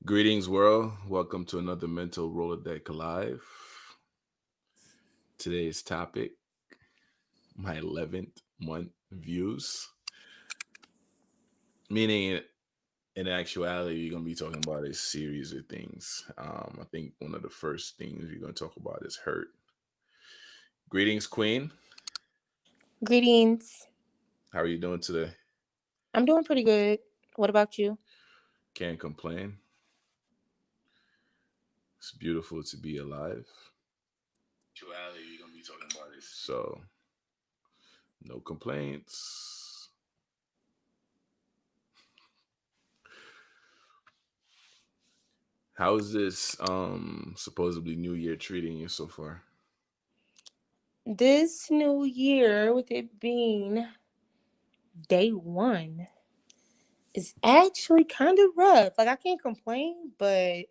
Greetings, world. Welcome to another Mental Rolodeck Live. Today's topic, my 11th month views. Meaning, in actuality, we're going to be talking about a series of things. I think one of the first things we're going to talk about is hurt. Greetings, Queen. Greetings. How are you doing today? I'm doing pretty good. What about you? Can't complain. It's beautiful to be alive. Actuality, we're going to be talking about this. So, no complaints. How is this supposedly new year treating you so far? This new year, with it being day one, is actually kind of rough. Like, I can't complain, but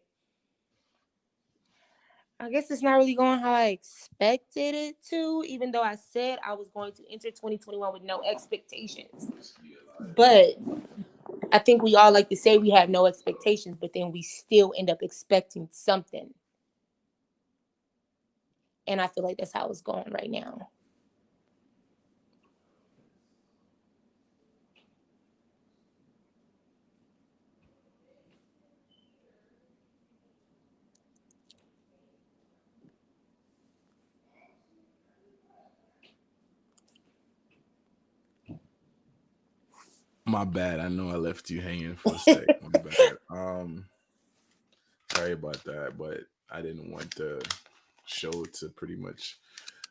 I guess it's not really going how I expected it to, even though I said I was going to enter 2021 with no expectations. Just be alive. But I think we all like to say we have no expectations, but then we still end up expecting something. And I feel like that's how it's going right now. My bad. I know I left you hanging for a sec. My bad. Sorry about that, but I didn't want the show to pretty much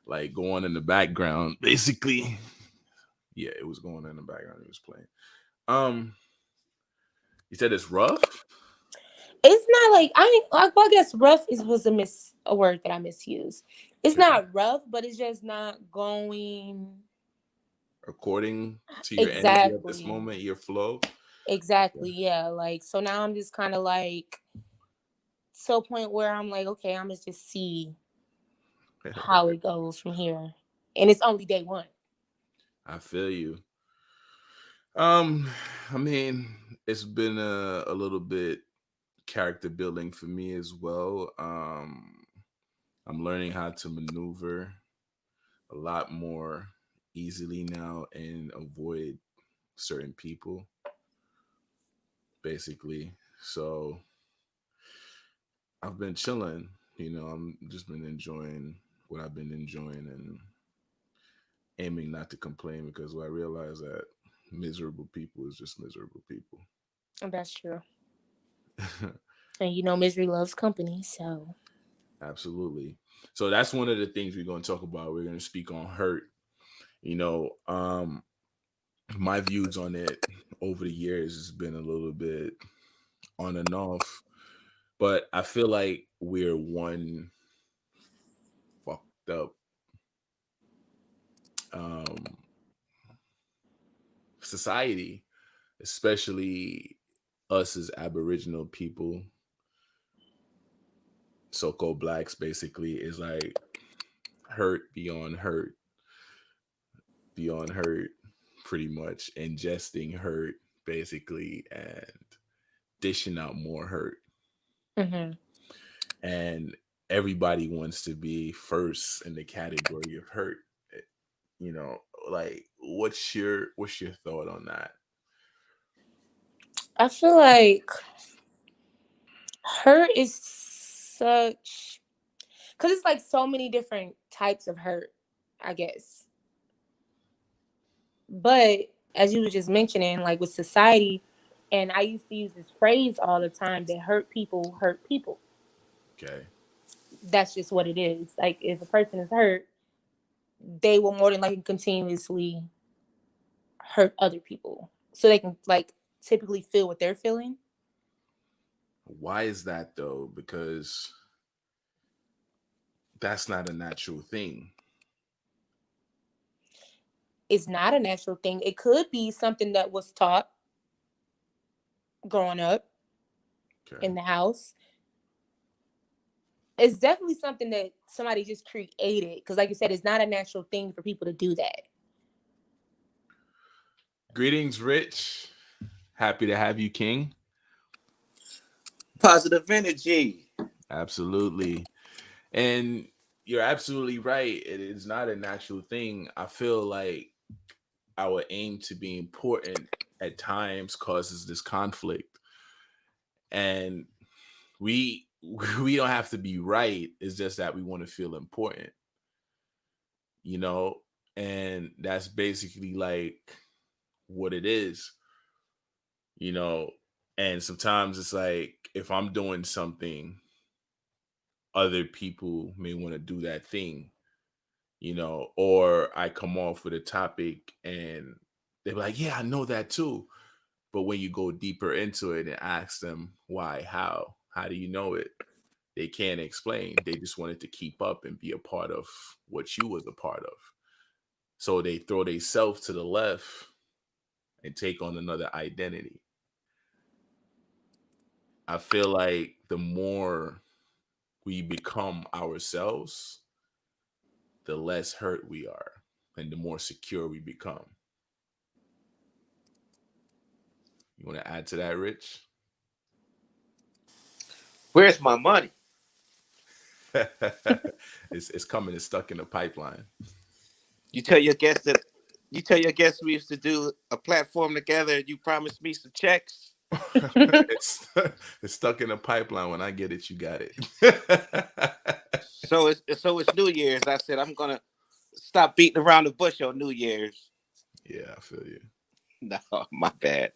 like go on in the background. Basically, yeah, it was going on in the background. It was playing. Um, you said it's rough. It's not like well, I guess rough is was a word that I misused. It's Okay. not rough, but it's just not going According to your energy at this exactly. moment, your flow. Exactly, yeah. Like so now I'm just kind of like to a point where I'm like, okay, I'm gonna just see how it goes from here, and it's only day one. I feel you. Um, I mean, it's been a little bit character building for me as well. I'm learning how to maneuver a lot more easily now and avoid certain people, basically. So I've been chilling, I'm just been enjoying what I've been enjoying and aiming not to complain because I realize that miserable people is just miserable people. And that's true. And misery loves company, so Absolutely. So that's one of the things we're going to talk about. We're going to speak on hurt. You know, um, my views on it over the years has been a little bit on and off, but I feel like we're one fucked up um, society, especially us as Aboriginal people, so-called blacks. Basically, is like hurt beyond hurt, pretty much ingesting hurt, basically, and dishing out more hurt. hmm And everybody wants to be first in the category of hurt. Eh, You know, like what's your thought on that? I feel like hurt is such because it's like so many different types of hurt, I guess. But as you were just mentioning, like with society, and I used to use this phrase all the time that hurt people hurt people. Okay. That's just what it is. Like if a person is hurt, they will more than likely continuously hurt other people. So they can like typically feel what they're feeling. Why is that though? Because that's not a natural thing. It's not a natural thing. It could be something that was taught growing up Okay. in the house. It's definitely something that somebody just created. Because like you said, it's not a natural thing for people to do that. Greetings, Rich. Happy to have you, King. Positive energy. Absolutely. And you're absolutely right. It is not a natural thing. I feel like our aim to be important at times causes this conflict. And we we don't have to be right. It's just that we want to feel important, you know? And that's basically like what it is, you know? And sometimes it's like if I'm doing something, other people may want to do that thing, or I come off with a topic and they're like, yeah, I know that too. But when you go deeper into it and ask them why, how do you know it? They can't explain. They just wanted to keep up and be a part of what you was a part of. So they throw themselves to the left and take on another identity. I feel like the more we become ourselves, the less hurt we are and the more secure we become. You want to add to that, Rich? Where's my money? It's coming. It's stuck in the pipeline. You tell your guests that you tell your guests we used to do a platform together and you promised me some checks. it's it's stuck in the pipeline. When I get it, you got it. So it's New Year's. I said I'm gonna stop beating around the bush on New Year's. Yeah, I feel you. No, my bad.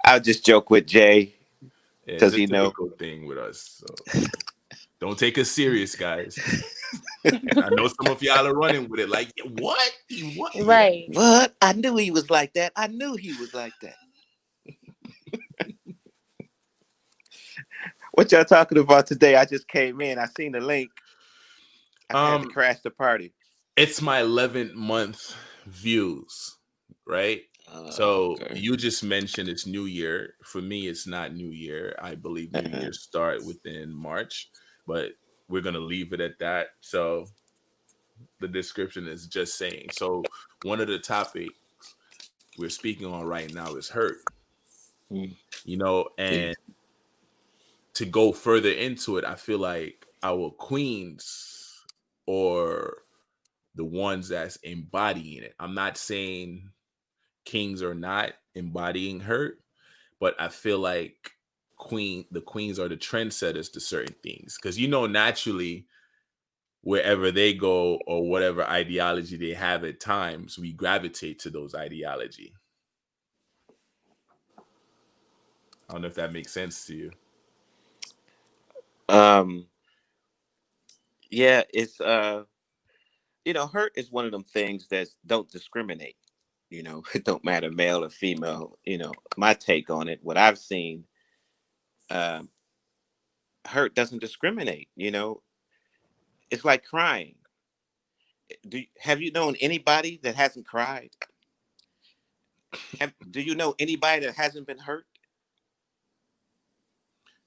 I'll just joke with Jay. Yeah, it's Does a he know? typical thing with us. So don't take us serious, guys. I know some of y'all are running with it. Like, "Yeah, what? What? Yeah, Right. What? I knew he was like that. I knew he was like that. What y'all talking about today? I just came in. I seen the link. I had to um, crash the party. it's my 11th month views, right? So Okay. you just mentioned it's New Year. For me, it's not New Year. I believe New Uh-huh. Year start within March, but we're gonna leave it at that. So the description is just saying. So one of the topics we're speaking on right now is hurt, Mm. and Jeez. to go further into it, I feel like our queens or the ones that's embodying it. I'm not saying kings are not embodying hurt, but I feel like the queens are the trendsetters to certain things because naturally wherever they go or whatever ideology they have at times we gravitate to those ideology. I don't know if that makes sense to you. Um. Yeah. It's hurt is one of them things that don't discriminate. It don't matter male or female. My take on it, what I've seen, um, hurt doesn't discriminate. It's like crying. Have you known anybody that hasn't cried? Do you know anybody that hasn't been hurt?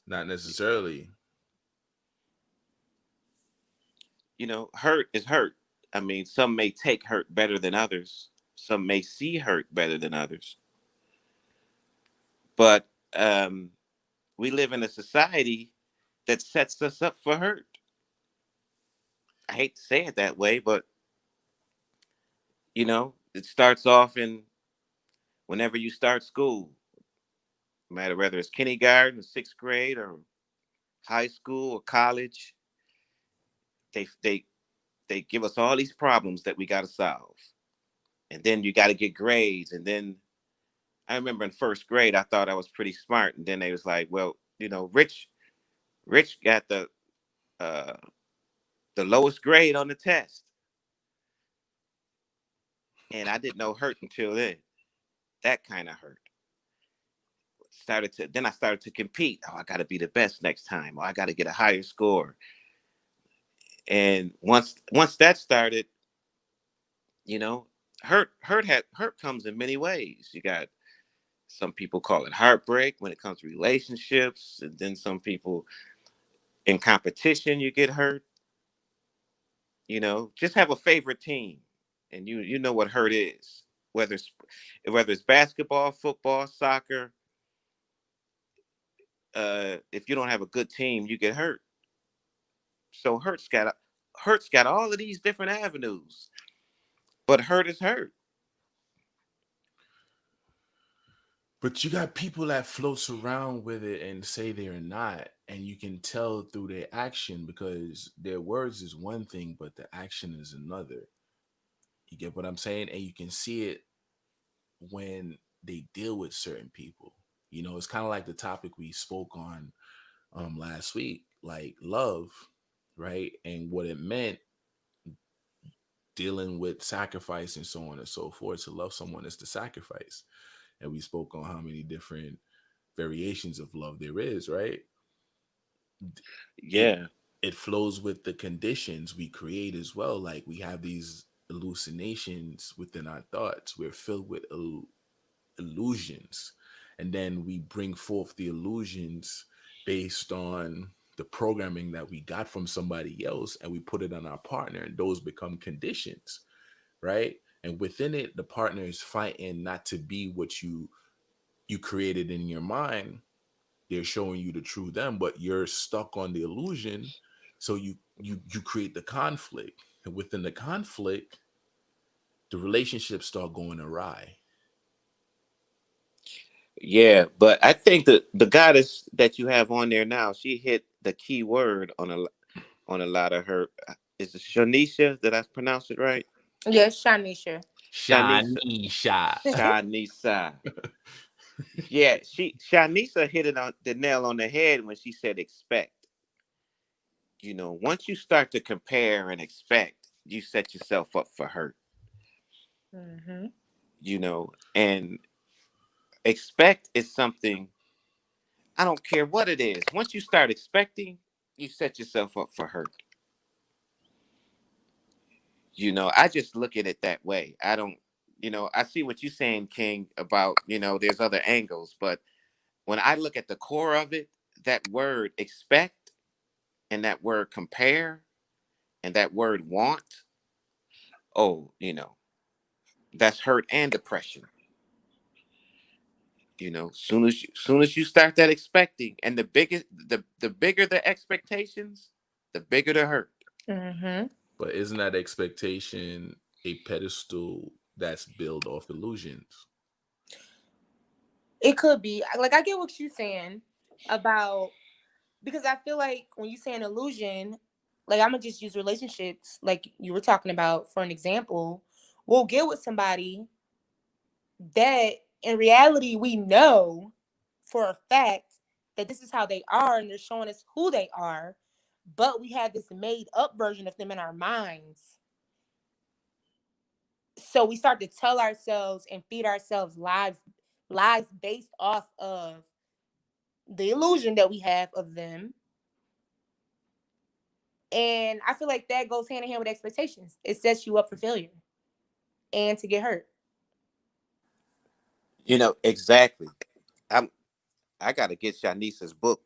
Not necessarily. Hurt is hurt. I mean, some may take hurt better than others. Some may see hurt better than others. But we live in a society that sets us up for hurt. I hate to say it that way, but it starts off in whenever you start school, no matter whether it's kindergarten, sixth grade, or high school or college. They they give us all these problems that we got to solve, and then you got to get grades. And then I remember in first grade, I thought I was pretty smart, and then they was like, well, Rich got uh, the lowest grade on the test, and I didn't know hurt until then. That kind of hurt. Then I started to compete. Oh, I got to be the best next time. Oh, I got to get a higher score. And once that started, you know, hurt comes in many ways. You got some people call it heartbreak when it comes to relationships, and then some people in competition you get hurt. Just have a favorite team, and you know what hurt is. Whether it's basketball, football, soccer, if you don't have a good team, you get hurt. So hurt's got all of these different avenues, but hurt is hurt. But you got people that floats around with it and say they're not, and you can tell through their action because their words is one thing, but the action is another. You get what I'm saying? And you can see it when they deal with certain people. You know, it's kind of like the topic we spoke on last week, like love, right? And what it meant dealing with sacrifice and so on and so forth. To love someone is to sacrifice. And we spoke on how many different variations of love there is, right? It Yeah, it flows with the conditions we create as well. Like we have these hallucinations within our thoughts. We're filled with illusions, and then we bring forth the illusions based on the programming that we got from somebody else, and we put it on our partner, and those become conditions, right? And within it, the partner is fighting not to be what you created in your mind. They're showing you the true them, but you're stuck on the illusion. So you create the conflict, and within the conflict, the relationships start going awry. yeah. But I think that the goddess that you have on there now, she hit the key word on a lot of her. Is it Shanisha? Did I pronounce it right? Yes, Shanisha. Shanisa. Shanisha. Shanisa. Yeah, Shanisa hit it on the nail on the head when she said expect. Once you start to compare and expect, you set yourself up for hurt. Hmm. And expect is something, I don't care what it is. Once you start expecting, you set yourself up for hurt. I just look at it that way. I don't, I see what you're saying, King, about, there's other angles, but when I look at the core of it, that word expect and that word compare and that word want, oh, that's hurt and depression. Soon as you start that expecting, and the bigger the expectations, the bigger the hurt. Hmm. But isn't that expectation a pedestal that's built off illusions? It could be like I get what you're saying about, because I feel like when you say an illusion, like I'm gonna just use relationships, like you were talking about for an example. We'll get with somebody that in reality we know for a fact that this is how they are and they're showing us who they are, but we have this made up version of them in our minds. So we start to tell ourselves and feed ourselves lies based off of the illusion that we have of them. And I feel like that goes hand in hand with expectations. It sets you up for failure and to get hurt. Exactly. I gotta get Shanice's book,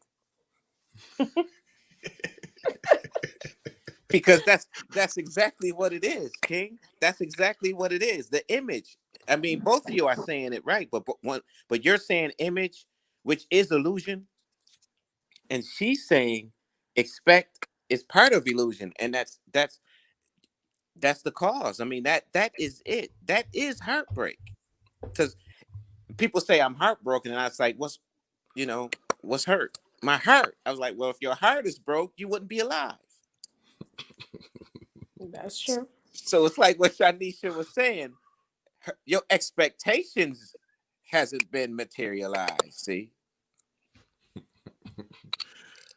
because that's exactly what it is, King. That's exactly what it is. The image. I mean, both of you are saying it right, but you're saying image, which is illusion, and she's saying expect is part of illusion, and that's the cause. I mean, that is it. That is heartbreak. Because people say I'm heartbroken, and I was like, what's hurt? My heart. I was like, well, if your heart is broke, you wouldn't be alive. That's true. So it's like what Shanisha was saying. Your expectations hasn't been materialized. See,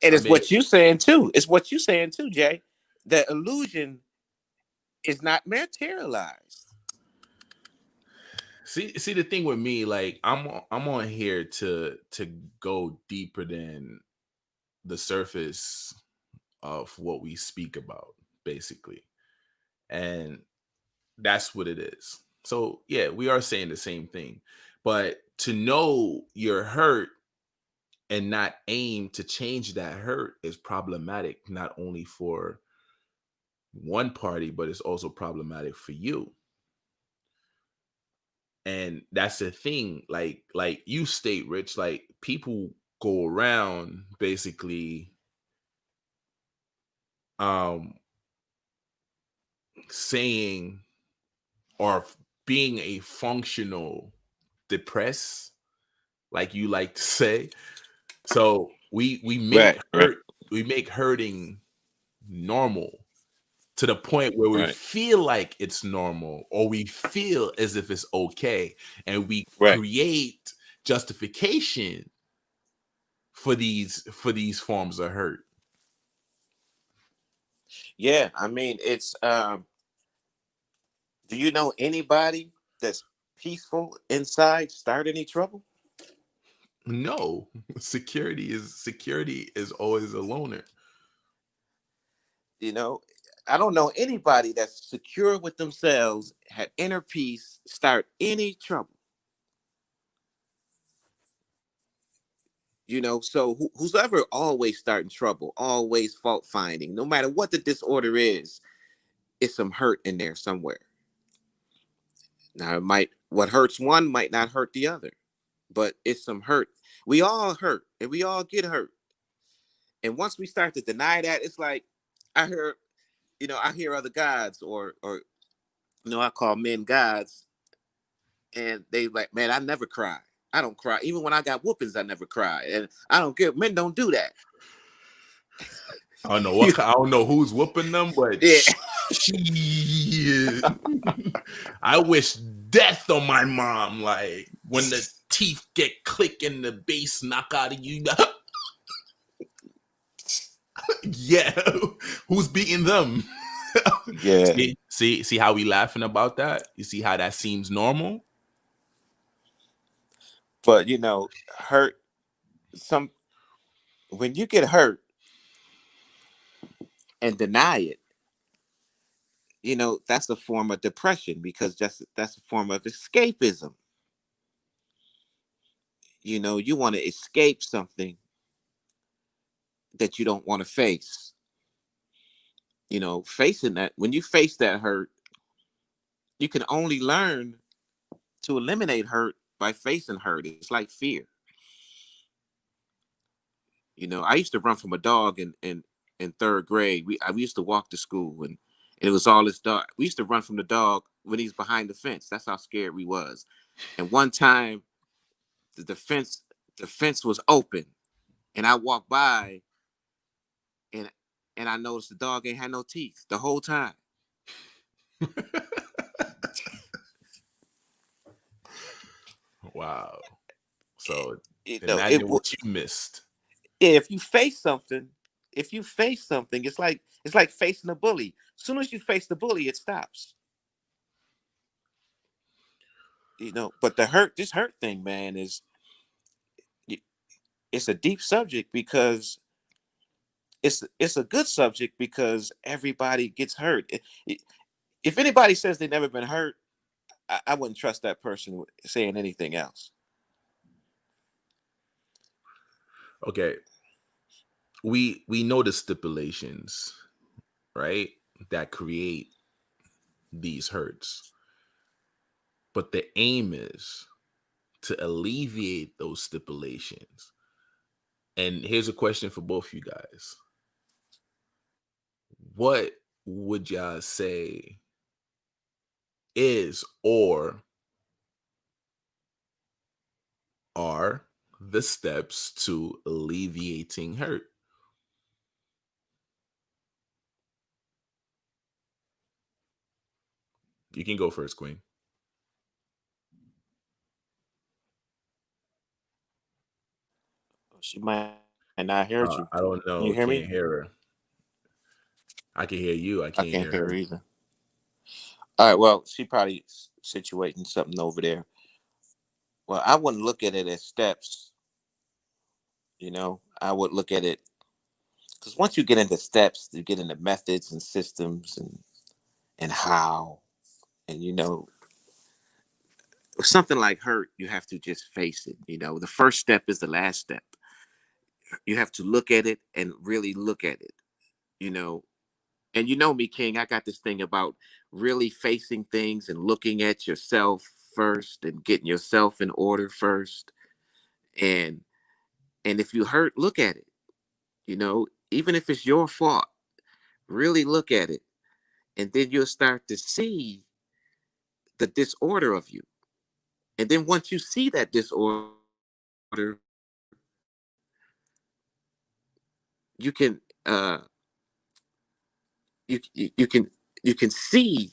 and I it's mean, what you saying too. It's what you saying too, Jay. The illusion is not materialized. see the thing with me, like I'm on here to go deeper than the surface of what we speak about, basically. And that's what it is. So yeah, we are saying the same thing. But to know you're hurt and not aim to change that hurt is problematic, not only for one party, but it's also problematic for you. And that's the thing, like you state, Rich, like people go around basically um saying or being a functional depressed, like you like to say. So we make Right, right, hurting normal to the point where we right, feel like it's normal or we feel as if it's okay, and we right. create justification for these forms of hurt. Yeah, I mean, it's do you know anybody that's peaceful inside start any trouble? No, security is always a loner. You know, I don't know anybody that's secure with themselves, had inner peace, start any trouble. So who's ever always starting trouble, always fault finding, no matter what the disorder is, it's some hurt in there somewhere. Now, what hurts one might not hurt the other, but it's some hurt. We all hurt and we all get hurt. And once we start to deny that, it's like I hear, I hear other gods or I call men gods, and they like, man, I never cry. I don't cry. Even when I got whoopings, I never cry. And I don't care. Men don't do that. I don't know I don't know who's whooping them, but Yeah. shit. I wish death on my mom. Like when the teeth get click and the bass knock out of you. Yeah, who's beating them? Yeah. See how we laughing about that? You see how that seems normal? But hurt some when you get hurt and deny it, that's a form of depression because that's a form of escapism. You want to escape something that you don't want to face. Facing that, when you face that hurt, you can only learn to eliminate hurt by facing hurt. It's like fear. I used to run from a dog in third grade. We used to walk to school, and it was all this dog. We used to run from the dog when he's behind the fence. That's how scared we was. And one time, the fence was open, and I walked by, and I noticed the dog ain't had no teeth the whole time. Wow. So You know, it imagine what you missed. if you face something, it's like facing a bully. As soon as you face the bully, it stops. But this hurt thing, man, it's a deep subject because it's a good subject because everybody gets hurt. If anybody says they've never been hurt, I wouldn't trust that person saying anything else. Okay, we know the stipulations, right? That create these hurts. But the aim is to alleviate those stipulations. And here's a question for both you guys. What would y'all say is or are the steps to alleviating hurt? You can go first, Queen. She might not hear you. I don't Can you know. hear Can't me? hear her. I can hear you. I I can't can't hear hear her her. either. All right. Well, she probably situating something over there. Well, I wouldn't look at it as steps. I would look at it because once you get into steps, you get into methods and systems and how, and something like hurt, you have to just face it. The first step is the last step. You have to look at it and really look at it. You know, and me, King. I got this thing about really facing things and looking at yourself first and getting yourself in order first. And And if you hurt, look at it. Even if it's your fault, really look at it. And then you'll start to see the disorder of you. And then once you see that disorder, you can you can see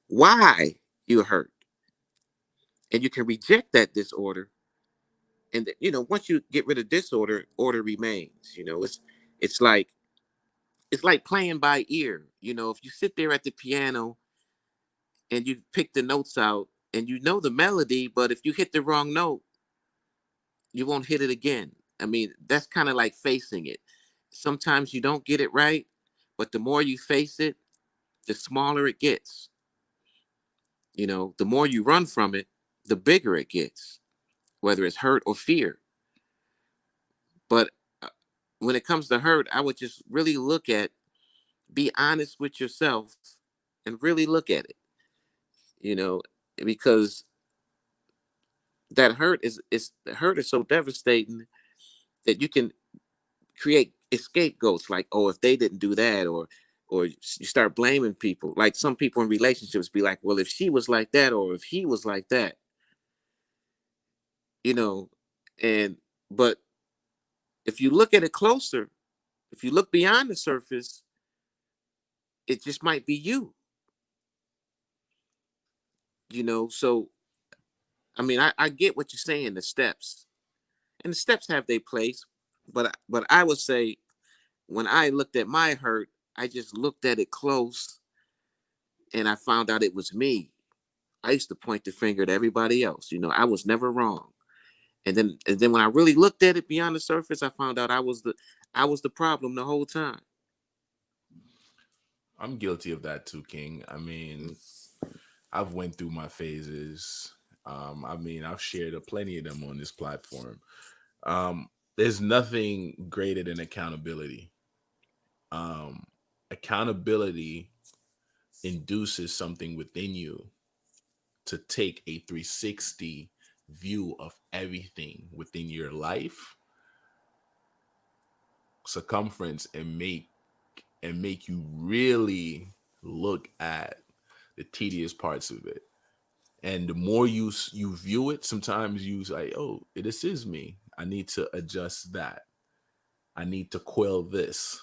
why you're hurt, and you can reject that disorder. And once you get rid of disorder, order remains. It's like it's like playing by ear. If you sit there at the piano and you pick the notes out and you know the melody, but if you hit the wrong note, you won't hit it again. I mean, that's kind of like facing it. Sometimes you don't get it right, but the more you face it, the smaller it gets. The more you run from it, the bigger it gets, whether it's hurt or fear. But when it comes to hurt, I would just really be honest with yourself and really look at it, you know, because hurt is so devastating that you can create scapegoats like, oh, if they didn't do that, or you start blaming people. Like some people in relationships be like, well, if she was like that, or if he was like that, you know, and but if you look at it closer, if you look beyond the surface, it just might be you, So I mean, I get what you're saying, the steps, and the steps have their place, but I would say when I looked at my hurt, I just looked at it close and I found out it was me. I used to point the finger at everybody else. I was never wrong. And then when I really looked at it beyond the surface, I found out I was the problem the whole time. I'm guilty of that too, King. I mean, I've went through my phases. I mean, I've shared plenty of them on this platform. There's nothing greater than accountability. Um, Accountability induces something within you to take a 360 view of everything within your life circumference and make you really look at the tedious parts of it. And the more you view it, sometimes you say, oh, this is me, I need to adjust that, I need to quell this,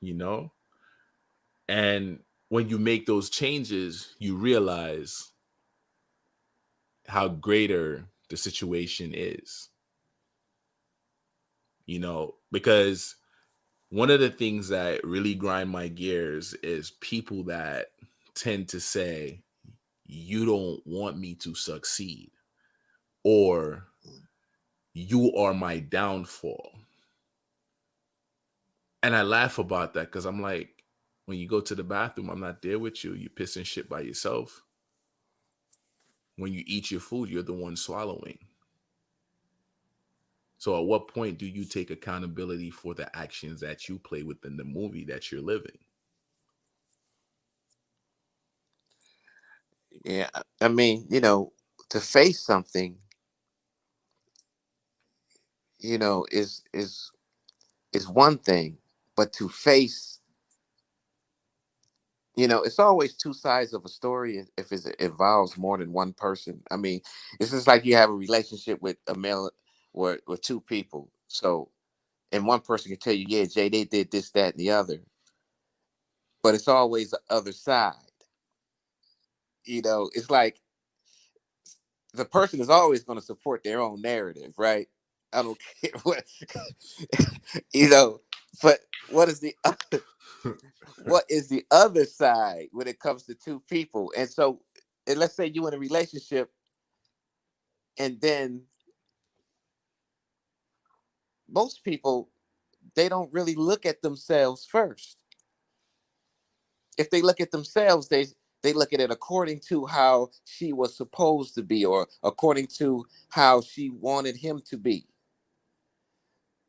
you know and when you make those changes, you realize how greater the situation is, because one of the things that really grind my gears is people that tend to say, you don't want me to succeed, or you are my downfall. And I laugh about that because I'm like, when you go to the bathroom, I'm not there with you. You pissing shit by yourself. When you eat your food, you're the one swallowing. So at what point do you take accountability for the actions that you play within the movie that you're living? Yeah, I mean, to face something, is one thing, but to face, it's always two sides of a story if it involves more than one person. I mean, it's just like you have a relationship with a male or with two people. So, and one person can tell you, yeah, Jay, they did this, that, and the other, but it's always the other side. It's like the person is always going to support their own narrative, right? I don't care what, you know, but what is the other side when it comes to two people? And so, and let's say you in a relationship, and then most people, they don't really look at themselves first. If they look at themselves, they look at it according to how she was supposed to be, or according to how she wanted him to be.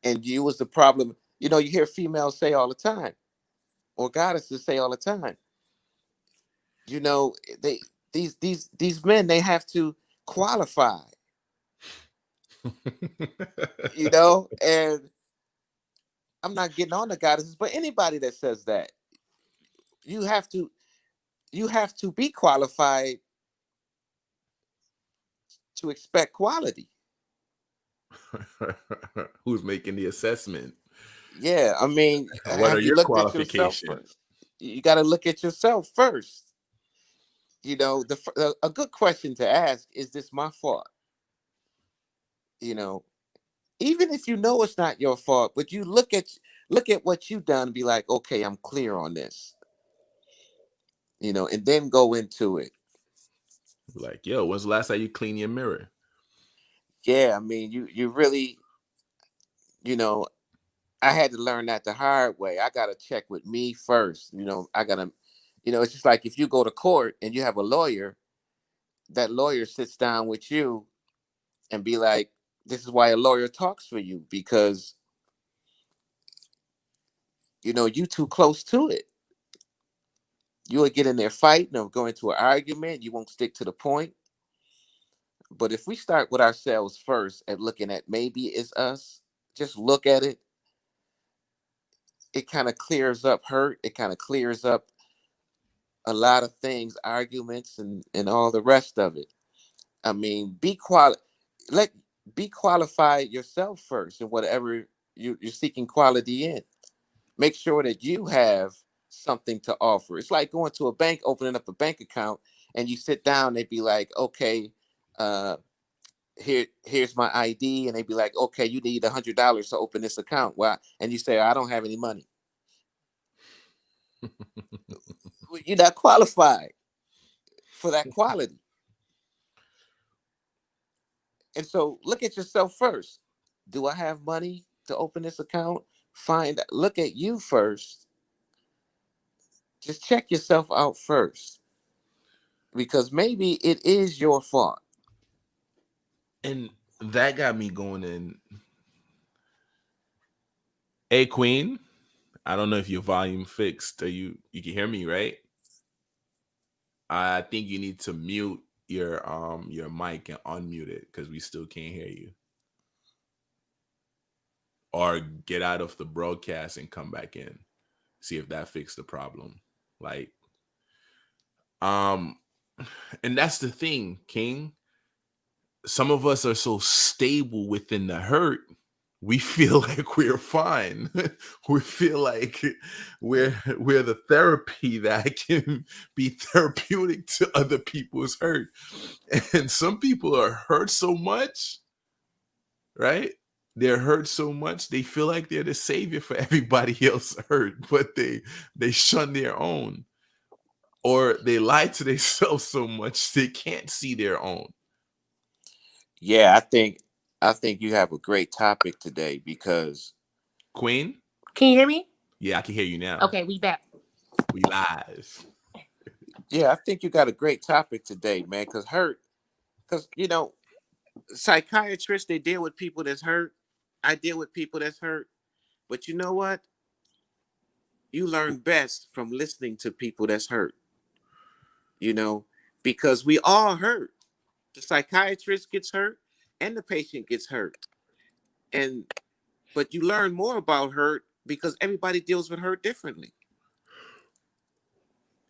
And you was the problem. You hear females say all the time, or goddesses say all the time, they these men, they have to qualify. you know. And I'm not getting on the goddesses, but anybody that says that, you have to you have to be qualified to expect quality. Who's making the assessment? Yeah, I mean, What are have you your looked at yourself qualifications? first? You got to look at yourself first. A good question to ask is, this my fault? You know, even if you know it's not your fault, but you look at what you've done and be like, okay, I'm clear on this. And then go into it. Like, yo, when's the last time you clean your mirror? Yeah, I mean, you really, you know, I had to learn that the hard way. I got to check with me first. I got to, it's just like if you go to court and you have a lawyer, that lawyer sits down with you and be like, this is why a lawyer talks for you, because, you too close to it. You will get in there fighting or go into an argument. You won't stick to the point. But if we start with ourselves first at looking at maybe it's us, just look at it, it kind of clears up hurt. It kind of clears up a lot of things, arguments and all the rest of it. I mean, let be qualified yourself first in whatever you're seeking quality in. Make sure that you have something to offer. It's like going to a bank, opening up a bank account, and you sit down. They'd be like, "Okay, uh, here's my ID," and they'd be like, "Okay, you need $100 to open this account." Well, and you say, "I don't have any money." Well, you're not qualified for that quality. And so, look at yourself first. Do I have money to open this account? Look at you first. Just check yourself out first, because maybe it is your fault. And that got me going in. Hey, Queen. I don't know if your volume fixed. Are you can hear me, right? I think you need to mute your mic and unmute it because we still can't hear you. Or get out of the broadcast and come back in. See if that fixed the problem. Like, um, and that's the thing, King. Some of us are so stable within the hurt, we feel like we're fine. We feel like we're the therapy that can be therapeutic to other people's hurt. And some people are hurt so much, right? They're hurt so much they feel like they're the savior for everybody else hurt, but they shun their own, or they lie to themselves so much they can't see their own. Yeah, I think you have a great topic today, because Queen, Can you hear me? yeah, I can hear you now. Okay, we back. We live. yeah, I think you got a great topic today, man. Because psychiatrists, they deal with people that's hurt. I deal with people that's hurt. But you know what? You learn best from listening to people that's hurt. You know, because we all hurt. The psychiatrist gets hurt, and the patient gets hurt. And but you learn more about hurt because everybody deals with hurt differently.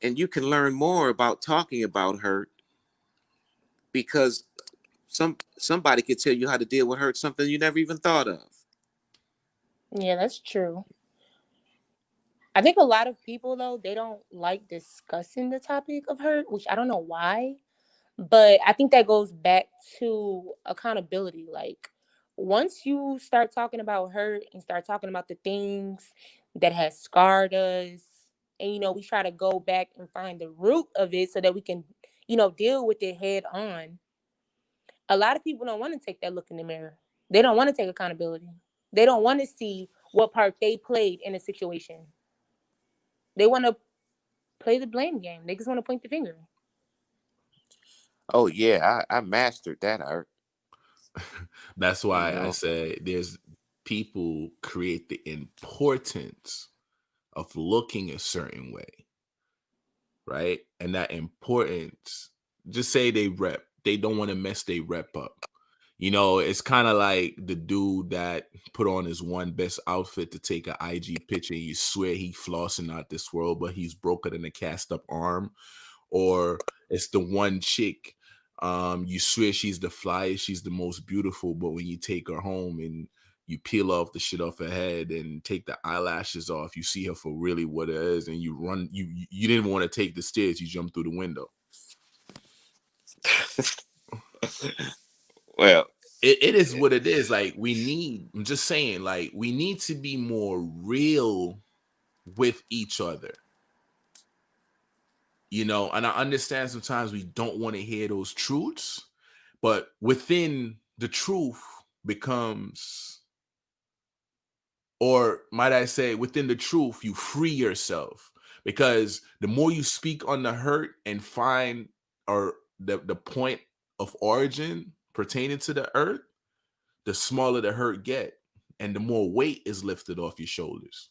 And you can learn more about talking about hurt, because somebody could tell you how to deal with hurt, something you never even thought of. Yeah, that's true. I think a lot of people though, they don't like discussing the topic of hurt, which I don't know why. But I think that goes back to accountability. Like once you start talking about hurt and start talking about the things that has scarred us, and we try to go back and find the root of it so that we can, deal with it head on. A lot of people don't want to take that look in the mirror. They don't want to take accountability. They don't want to see what part they played in a situation. They want to play the blame game. They just want to point the finger. Oh yeah, I mastered that art. That's You why I know. say there's people create the importance of looking a certain way, right? And that importance, just say they rep, they don't want to mess they rep up. It's kind of like the dude that put on his one best outfit to take an IG picture. And you swear he flossing out this world, but he's broken in a cast up arm. Or it's the one chick, you swear she's the flyest, she's the most beautiful, but when you take her home and you peel off the shit off her head and take the eyelashes off, you see her for really what it is, and you run. You didn't want to take the stairs, you jump through the window. Well, It is what it is. Like I'm just saying, like we need to be more real with each other. And I understand sometimes we don't want to hear those truths, but within the truth becomes, or might I say, within the truth, you free yourself, because the more you speak on the hurt and find, or the point of origin pertaining to the hurt, the smaller the hurt get, and the more weight is lifted off your shoulders.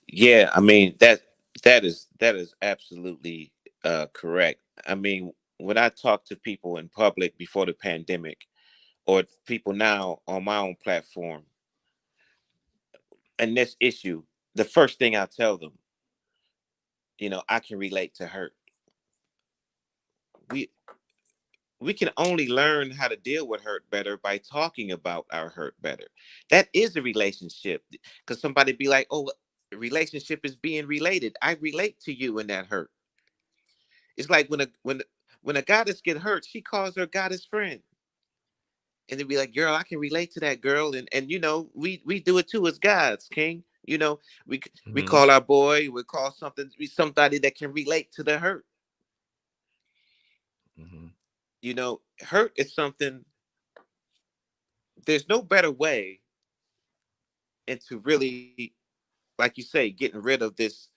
yeah, I mean that is absolutely correct. I mean, when I talk to people in public before the pandemic, or people now on my own platform, and this issue, the first thing I tell them, I can relate to hurt. We we can only learn how to deal with hurt better by talking about our hurt better. That is a relationship. Because somebody be like, oh, a relationship is being related. I relate to you in that hurt. It's like when a goddess get hurt, she calls her goddess friend. And they be like, girl, I can relate to that girl. And we do it too as gods, King. We Mm-hmm. call our boy, we call somebody that can relate to the hurt. Mm-hmm. Hurt is something. There's no better way into really, like you say, getting rid of this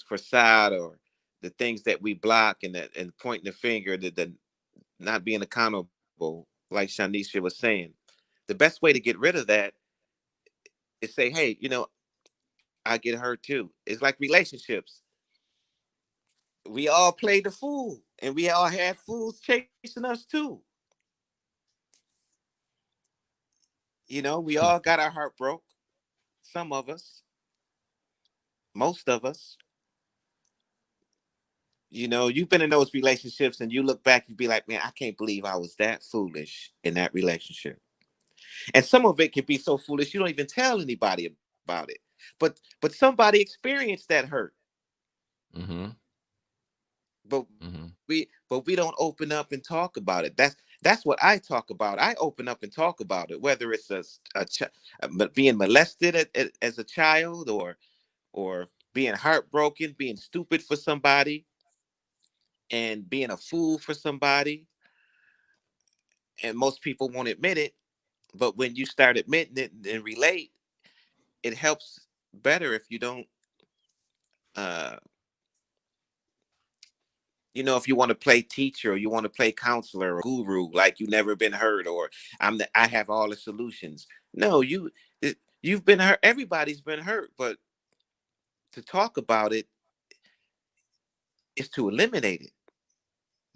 facade, or the things that we block, and pointing the finger, the not being accountable, like Shanisha was saying. The best way to get rid of that is say, hey, I get hurt too. It's like relationships. We all play the fool, and we all had fools chasing us too. We all got our heart broke. Some of us, most of us. You've been in those relationships, and you look back, you be like, man, I can't believe I was that foolish in that relationship. And some of it can be so foolish you don't even tell anybody about it. But somebody experienced that hurt. Mm-hmm. But we don't open up and talk about it. That's what I talk about. I open up and talk about it, whether it's being molested as a child, or being heartbroken, being stupid for somebody, and being a fool for somebody. And most people won't admit it, but when you start admitting it and relate, it helps better. If you don't, uh if you want to play teacher, or you want to play counselor or guru, like you never been hurt, or I have all the solutions. No, you've been hurt. Everybody's been hurt, but to talk about it is to eliminate it.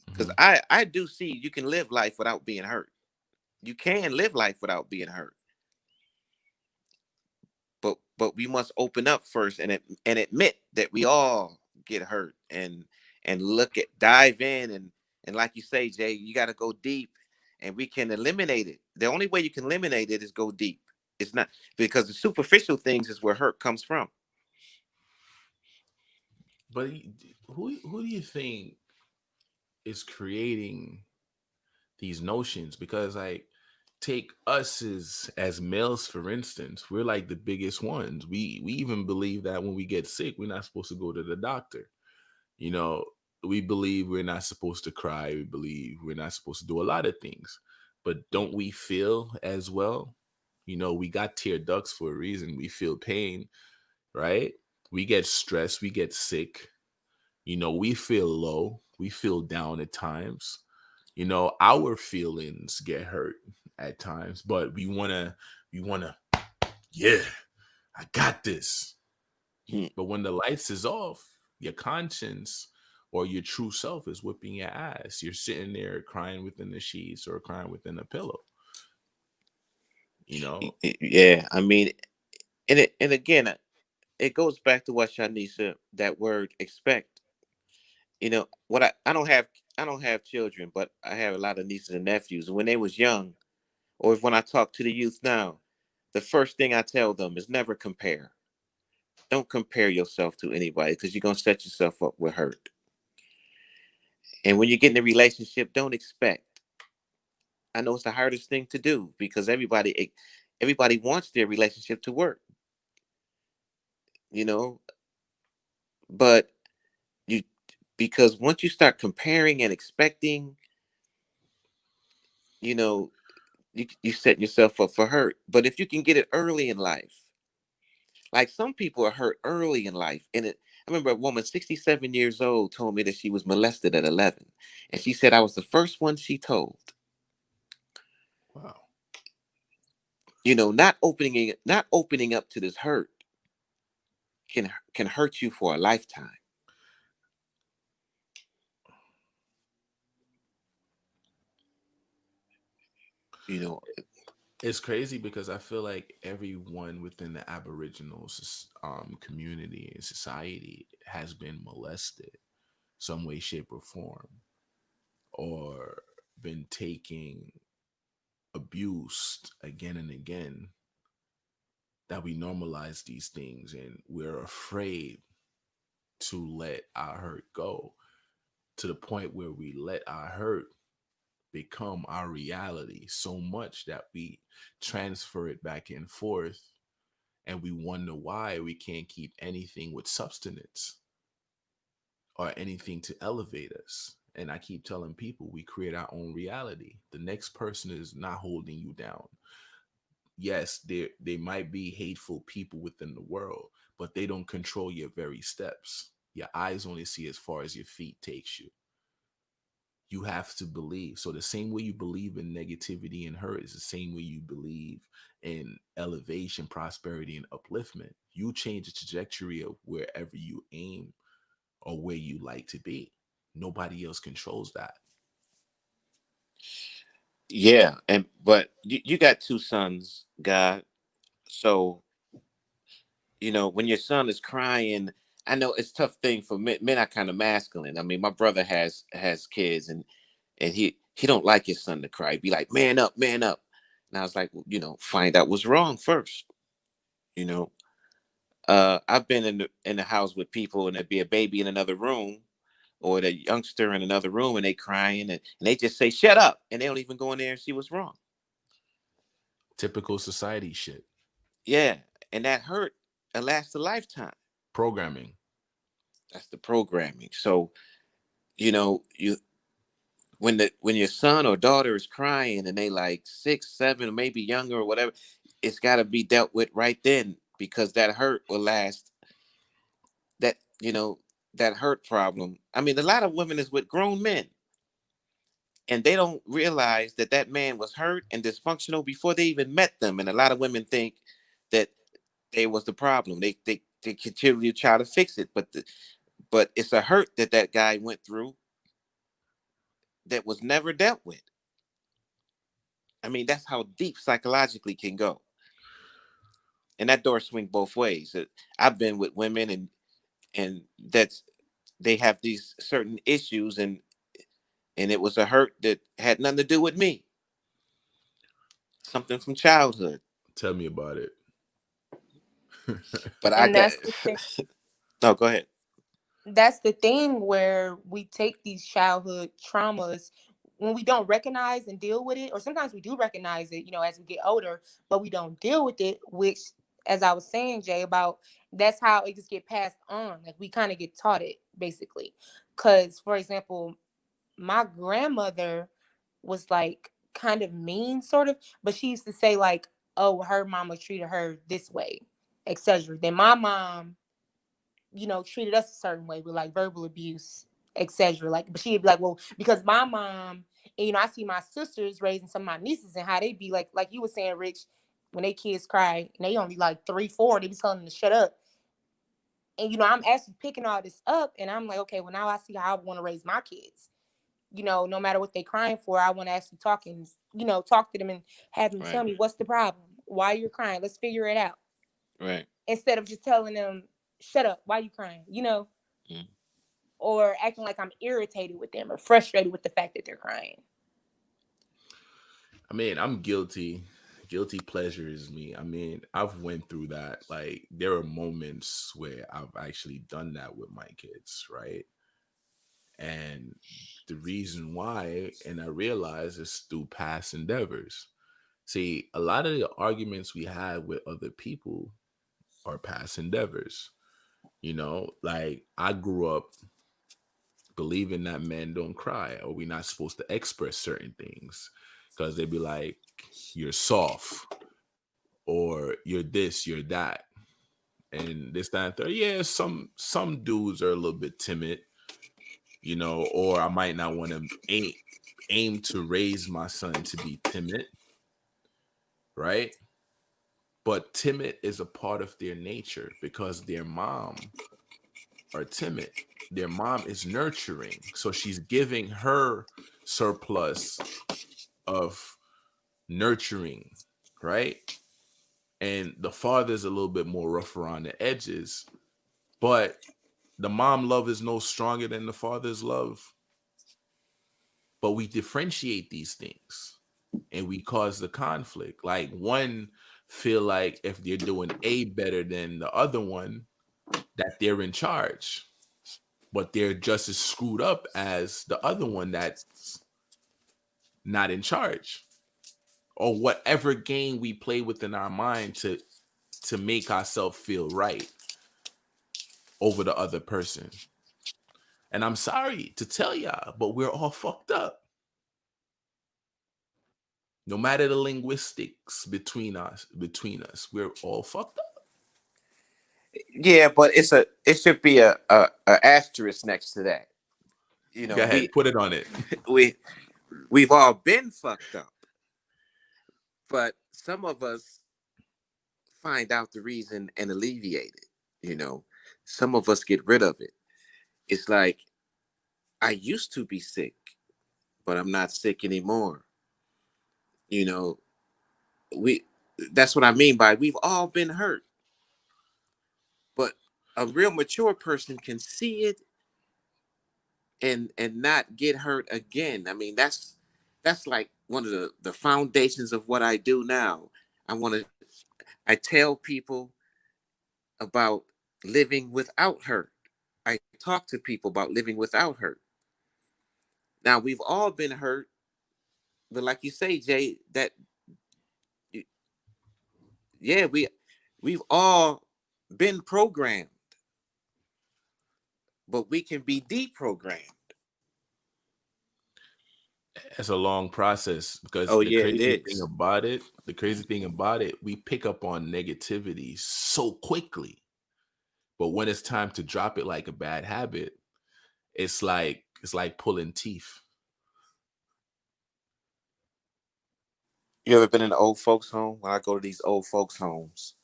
Because Mm-hmm. I do see you can live life without being hurt. You can live life without being hurt, but we must open up first, and admit that we all get hurt, and dive in, and like you say, Jay, you got to go deep, and we can eliminate it. The only way you can eliminate it is go deep. It's not, because the superficial things is where hurt comes from. But who do you think is creating these notions? Because like, take us as males, for instance, we're like the biggest ones. We even believe that when we get sick, we're not supposed to go to the doctor. You know, we believe we're not supposed to cry. We believe we're not supposed to do a lot of things. But don't we feel as well? We got tear ducts for a reason. We feel pain, right? We get stressed, we get sick. We feel low, we feel down at times. Our feelings get hurt at times, but we wanna, yeah, I got this. Hmm. But when the lights is off, your conscience or your true self is whipping your ass. You're sitting there crying within the sheets or crying within a pillow. You know, Yeah, I mean, and again, it goes back to what Shanisha, that word expect. What I don't have children, but I have a lot of nieces and nephews. And when they was young, or when I talk to the youth now, the first thing I tell them is never compare. Don't compare yourself to anybody because you're gonna set yourself up with hurt. And when you get in a relationship, don't expect. I know it's the hardest thing to do because everybody wants their relationship to work, you know, but you because once you start comparing and expecting, you know, you set yourself up for hurt. But if you can get it early in life, like some people are hurt early in life, I remember a woman 67 years old told me that she was molested at 11, and she said I was the first one she told. wow. Not opening up to this hurt can hurt you for a lifetime. You know, It's crazy because I feel like everyone within the Aboriginal community and society has been molested some way, shape, or form, or been taking abused again and again. That we normalize these things and we're afraid to let our hurt go, to the point where we let our hurt become our reality so much that we transfer it back and forth, and we wonder why we can't keep anything with substance or anything to elevate us. And I keep telling people we create our own reality. The next person is not holding you down. Yes, they might be hateful people within the world, but they don't control your very steps. Your eyes only see as far as your feet takes you. You have to believe. So the same way you believe in negativity and hurt is the same way you believe in elevation, prosperity, and upliftment. You change the trajectory of wherever you aim or where you like to be. Nobody else controls that. yeah, but you got two sons, God. So when your son is crying, I know it's a tough thing for men. Men are kind of masculine. I mean, my brother has kids, and he don't like his son to cry. He'd be like, man up, man up. And I was like, well, find out what's wrong first. You know, I've been in the house with people, and there'd be a baby in another room, or the youngster in another room, and they crying, and they just say, shut up, and they don't even go in there and see what's wrong. Typical society shit. Yeah, and that hurt. It lasts a lifetime. Programming. That's the programming. So you when your son or daughter is crying and they like 6, 7, or maybe younger or whatever, it's got to be dealt with right then because that hurt will last. That that hurt problem. I mean, a lot of women is with grown men, and they don't realize that that man was hurt and dysfunctional before they even met them. And a lot of women think that they was the problem. They continually try to fix it, but it's a hurt that guy went through that was never dealt with. I mean, that's how deep psychologically can go. And that door swing both ways. I've been with women and that's they have these certain issues and it was a hurt that had nothing to do with me. Something from childhood. Tell me about it. But I And got that's the thing. no, go ahead. That's the thing where we take these childhood traumas when we don't recognize and deal with it, or sometimes we do recognize it, as we get older, but we don't deal with it, which, as I was saying, Jay, about that's how it just get passed on. Like we kind of get taught it basically. Cause for example, my grandmother was like kind of mean, sort of, but she used to say like, oh, her mama treated her this way, etc. Then my mom treated us a certain way with like verbal abuse, etc. Like, but she'd be like, well, because my mom, and I see my sisters raising some of my nieces and how they be like you were saying, Rich, when they kids cry and they only like 3, 4, they be telling them to shut up. And I'm actually picking all this up, and I'm like, okay, well, now I see how I want to raise my kids. No matter what they crying for, I want to actually talk to them and have them tell Right. me what's the problem, why you're crying. Let's figure it out, Right. instead of just telling them, shut up, why you crying, Mm. or acting like I'm irritated with them or frustrated with the fact that they're crying. I mean, I'm guilty. Guilty pleasure is me. I mean, I've went through that. Like, there are moments where I've actually done that with my kids, right? And the reason why, and I realize, is through past endeavors. See, a lot of the arguments we have with other people are past endeavors. Like, I grew up believing that men don't cry, or we're not supposed to express certain things because they'd be like, you're soft, or you're this, you're that, and this, that, and third. Yeah, some dudes are a little bit timid, or I might not want to aim to raise my son to be timid, right? But timid is a part of their nature because their mom are timid. Their mom is nurturing, so she's giving her surplus of nurturing, right? And the father's a little bit more rough around the edges, but the mom love is no stronger than the father's love. But we differentiate these things and we cause the conflict. Like, one feel like if they're doing A better than the other one, that they're in charge, but they're just as screwed up as the other one that's not in charge. Or whatever game we play within our mind to make ourselves feel right over the other person. And I'm sorry to tell y'all, but we're all fucked up. No matter the linguistics between us, we're all fucked up. Yeah, but it should be a asterisk next to that. You know, Go ahead, put it on it. we we've all been fucked up, but some of us find out the reason and alleviate it. You know, some of us get rid of it. It's like, I used to be sick, but I'm not sick anymore. You know, we that's what I mean by we've all been hurt, but a real mature person can see it and not get hurt again. I mean, that's like one of the foundations of what I do now. I tell people about living without hurt. I talk to people about living without hurt. Now, we've all been hurt, but like you say, Jay, that yeah, we've all been programmed, but we can be deprogrammed. It's a long process because Oh yeah, it is. the crazy thing about it, we pick up on negativity so quickly. But when it's time to drop it like a bad habit, it's like pulling teeth. You ever been in an old folks home? When I go to these old folks homes,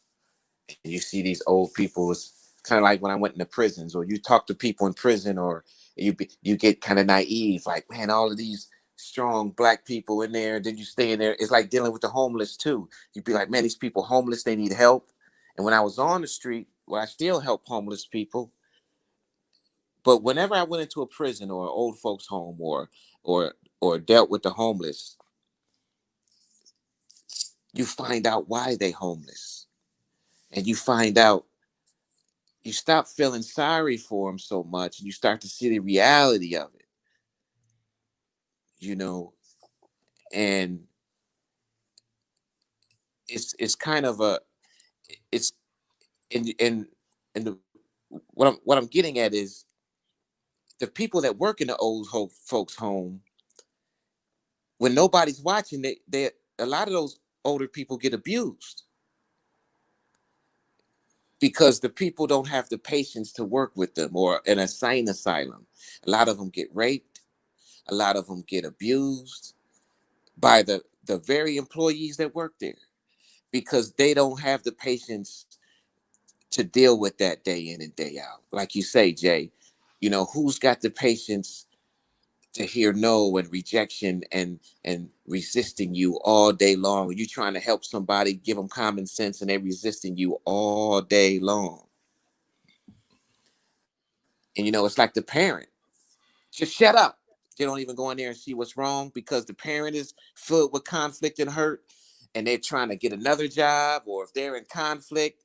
and you see these old people, it's kind of like when I went into prisons, or you talk to people in prison, or you get kind of naive, like, man, all of these strong black people in there. Then you stay in there. It's like dealing with the homeless too. You'd be like, man, these people homeless, they need help. And when I was on the street, well, I still help homeless people. But whenever I went into a prison or an old folks home, or or dealt with the homeless, you find out why they homeless, and you find out, you stop feeling sorry for them so much, and you start to see the reality of it, you know. And it's kind of a it's in the what I'm getting at is the people that work in the folks home, when nobody's watching, they a lot of those older people get abused because the people don't have the patience to work with them, or an insane asylum. A lot of them get raped. A lot of them get abused by the very employees that work there, because they don't have the patience to deal with that day in and day out. Like you say, Jay, who's got the patience to hear no and rejection and resisting you all day long? When you're trying to help somebody, give them common sense, and they're resisting you all day long. And it's like the parent, just shut up. They don't even go in there and see what's wrong because the parent is filled with conflict and hurt, and they're trying to get another job, or if they're in conflict,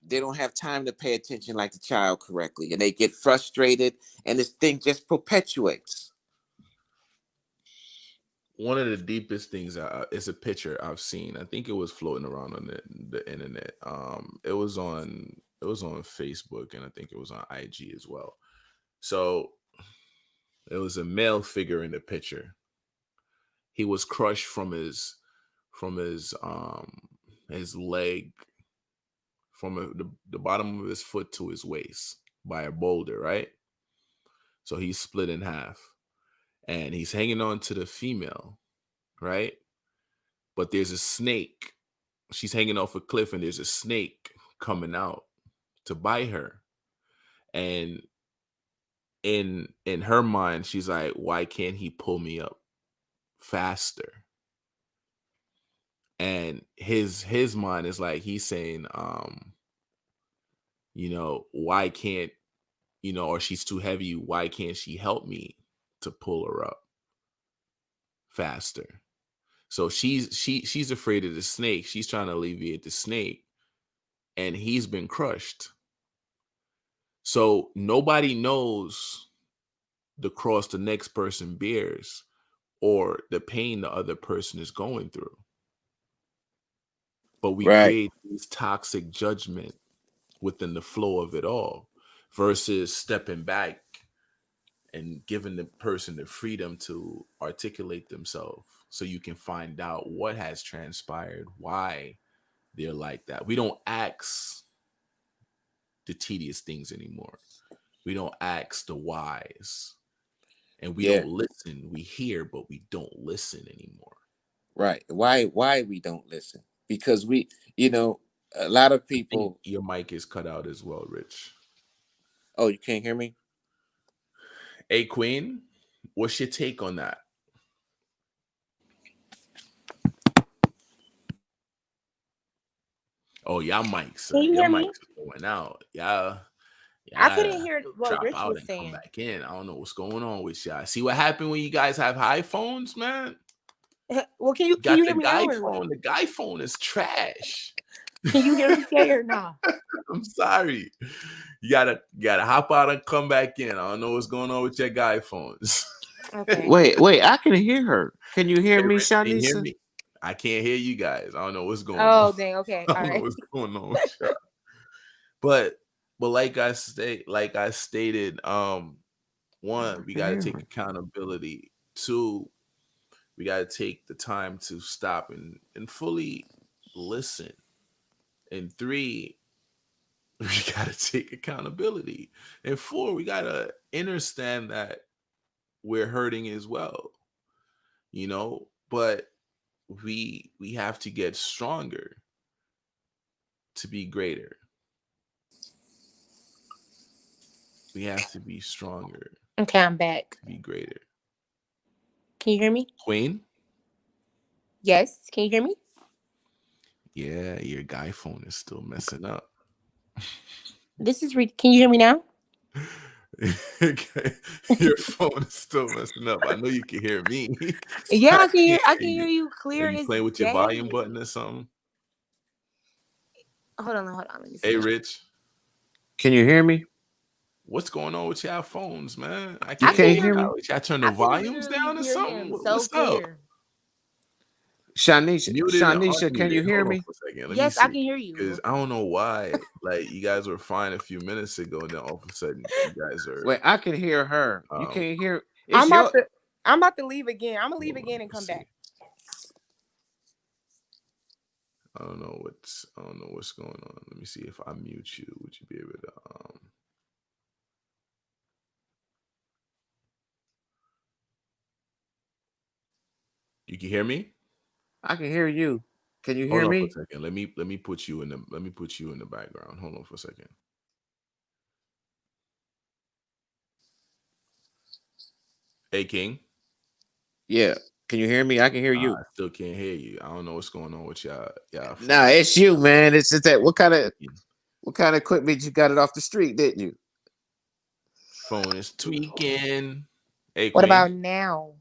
they don't have time to pay attention like the child correctly, and they get frustrated, and this thing just perpetuates. One of the deepest things is a picture I've seen. I think it was floating around on the internet. It was on Facebook, and I think it was on IG as well. So it was a male figure in the picture. He was crushed from his leg, from the bottom of his foot to his waist by a boulder, right? So he's split in half, and he's hanging on to the female, right? But there's a snake. She's hanging off a cliff, and there's a snake coming out to bite her. And in her mind, she's like, "Why can't he pull me up faster?" And his mind is like, he's saying, why can't, or she's too heavy. Why can't she help me to pull her up faster? So she's afraid of the snake. She's trying to alleviate the snake, and he's been crushed. So nobody knows the cross the next person bears or the pain the other person is going through. But we Right. create this toxic judgment within the flow of it all versus stepping back and giving the person the freedom to articulate themselves so you can find out what has transpired, why they're like that. We don't ask the tedious things anymore. We don't ask the whys, and we Yeah. don't listen. We hear, but we don't listen anymore. Right. Why we don't listen? Because you know, a lot of I think people. your mic is cut out as well, Rich. Oh, you can't hear me? Hey, Queen, what's your take on that? Oh, Can you your hear me? mics are going out. Yeah, I y'all couldn't gotta hear what drop Rich out was and come saying. back in. I don't know what's going on with y'all. See what happened when you guys have iPhones, man? Well, can you You can got you the hear me now guy or what? phone. The guy phone is trash. Can you hear me, Jay, or nah? I'm sorry. You gotta hop out and come back in. I don't know what's going on with your guy phones. Okay. Wait, I can hear her. Can you hear Hey, me, Rich, can you hear Shanisha? me? I can't hear you guys. I don't know what's going on. Oh, dang. Okay. I All don't know right. what's going on with y'all. But like I stated, one, we Can gotta hear take her. accountability. Two, we gotta take the time to stop and fully listen. And three, we gotta take accountability. And four, we gotta understand that we're hurting as well. But we have to get stronger to be greater. We have to be stronger Okay, I'm back. to be greater. Can you hear me? Queen, Yes. Can you hear me? yeah, your guy phone is still messing up. Can you hear me now? Okay. Your phone is still messing up. I know you can hear me. Yeah, I I can hear. can't I hear can hear you. you Are clear you as playing with your volume day. button or something? Hold on. Let me Hey, see. Rich, Can you hear me? what's going on with y'all phones, man? I You I can't can hear can't you hear hear. me? guys. Y'all turn the I can volumes literally down or hear something? him so What's up? clear. Muted or Shanisha, can you unmuted? hear Hold on me? for a second. Let me Yes, I see. can hear Because you. I don't know why. Like you guys were fine a few minutes ago, and then all of a sudden you guys are Wait, I can hear her. You um can't hear. I'm It's about your. to. I'm about to leave again. I'm gonna leave hold on, again and let's come see. back. I don't know what's going on. Let me see if I mute you. Would you be able to you can hear me? I can hear you. Can you Hold hear on for a me? second. Let me put you in the background. Hold on for a second. Hey King. Yeah. Can you hear me? I can hear you. I still can't hear you. I don't know what's going on with y'all Nah, phone. it's you, man. It's just that Tweaking. what kind of equipment you got it off the street, didn't you? Phone is tweaking. Hey What Queen, about now?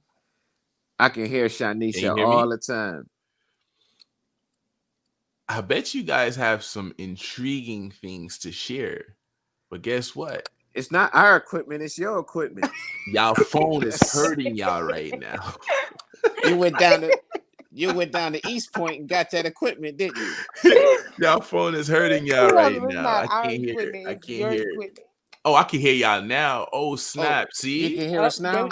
I can hear can you Shanisha hear all me? the time. I bet you guys have some intriguing things to share. But guess what? It's not our equipment, it's your equipment. Y'all phone is hurting y'all right now. you went down to you went down to East Point and got that equipment, didn't you? Y'all phone is hurting y'all No, right it's now. not I our can't hear it. equipment. I It's can't your hear it. equipment. Oh, I can hear y'all now. Oh, Oh, snap. you See? can hear Oh, us there. now?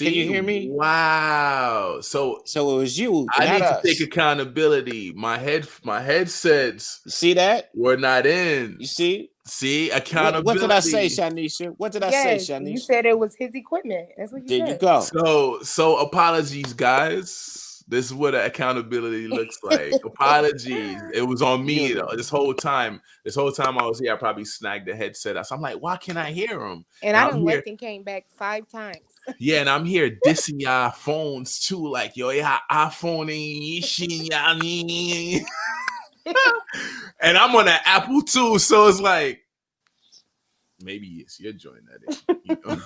Can you See? hear me? Wow. So So it was you, I not need to take us. accountability. My headsets You see that? were not in. You see? See? What did I say, Accountability. Shanisha? What did I say, Yes, you Shanisha? said it was his equipment. That's what you There you said. go. So apologies, guys. This is what accountability looks like. Apologies. It was on me You this whole time. This whole time I was here, I probably snagged the headset. So I'm like, why can't I hear him? And And I I'm done here. left and came back 5 times. Yeah, and I'm here dissing y'all phones too. Like, yo, yeah, iPhone ain't shit, y'all need. And I'm on an Apple too. So it's like, maybe it's your joint that ain't, you know.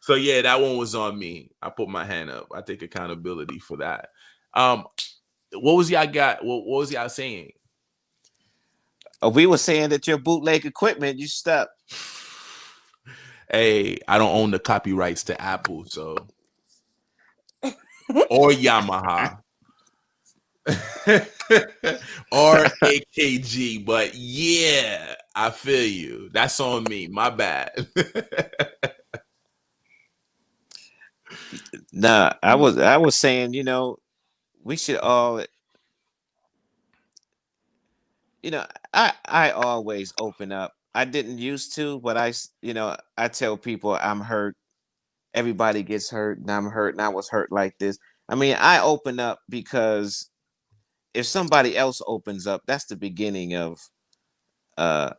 So yeah, that one was on me. I put my hand up. I take accountability for that. Um, what was y'all got? What was y'all saying? we were saying that your bootleg equipment, you stuck. Hey, I don't own the copyrights to Apple, so or Yamaha or AKG, but yeah, I feel you. That's on me. My bad. Nah, I was saying, we should all, I always open up. I didn't used to, but I tell people I'm hurt. Everybody gets hurt, and I'm hurt, and I was hurt like this. I mean, I open up because if somebody else opens up, that's the beginning of uh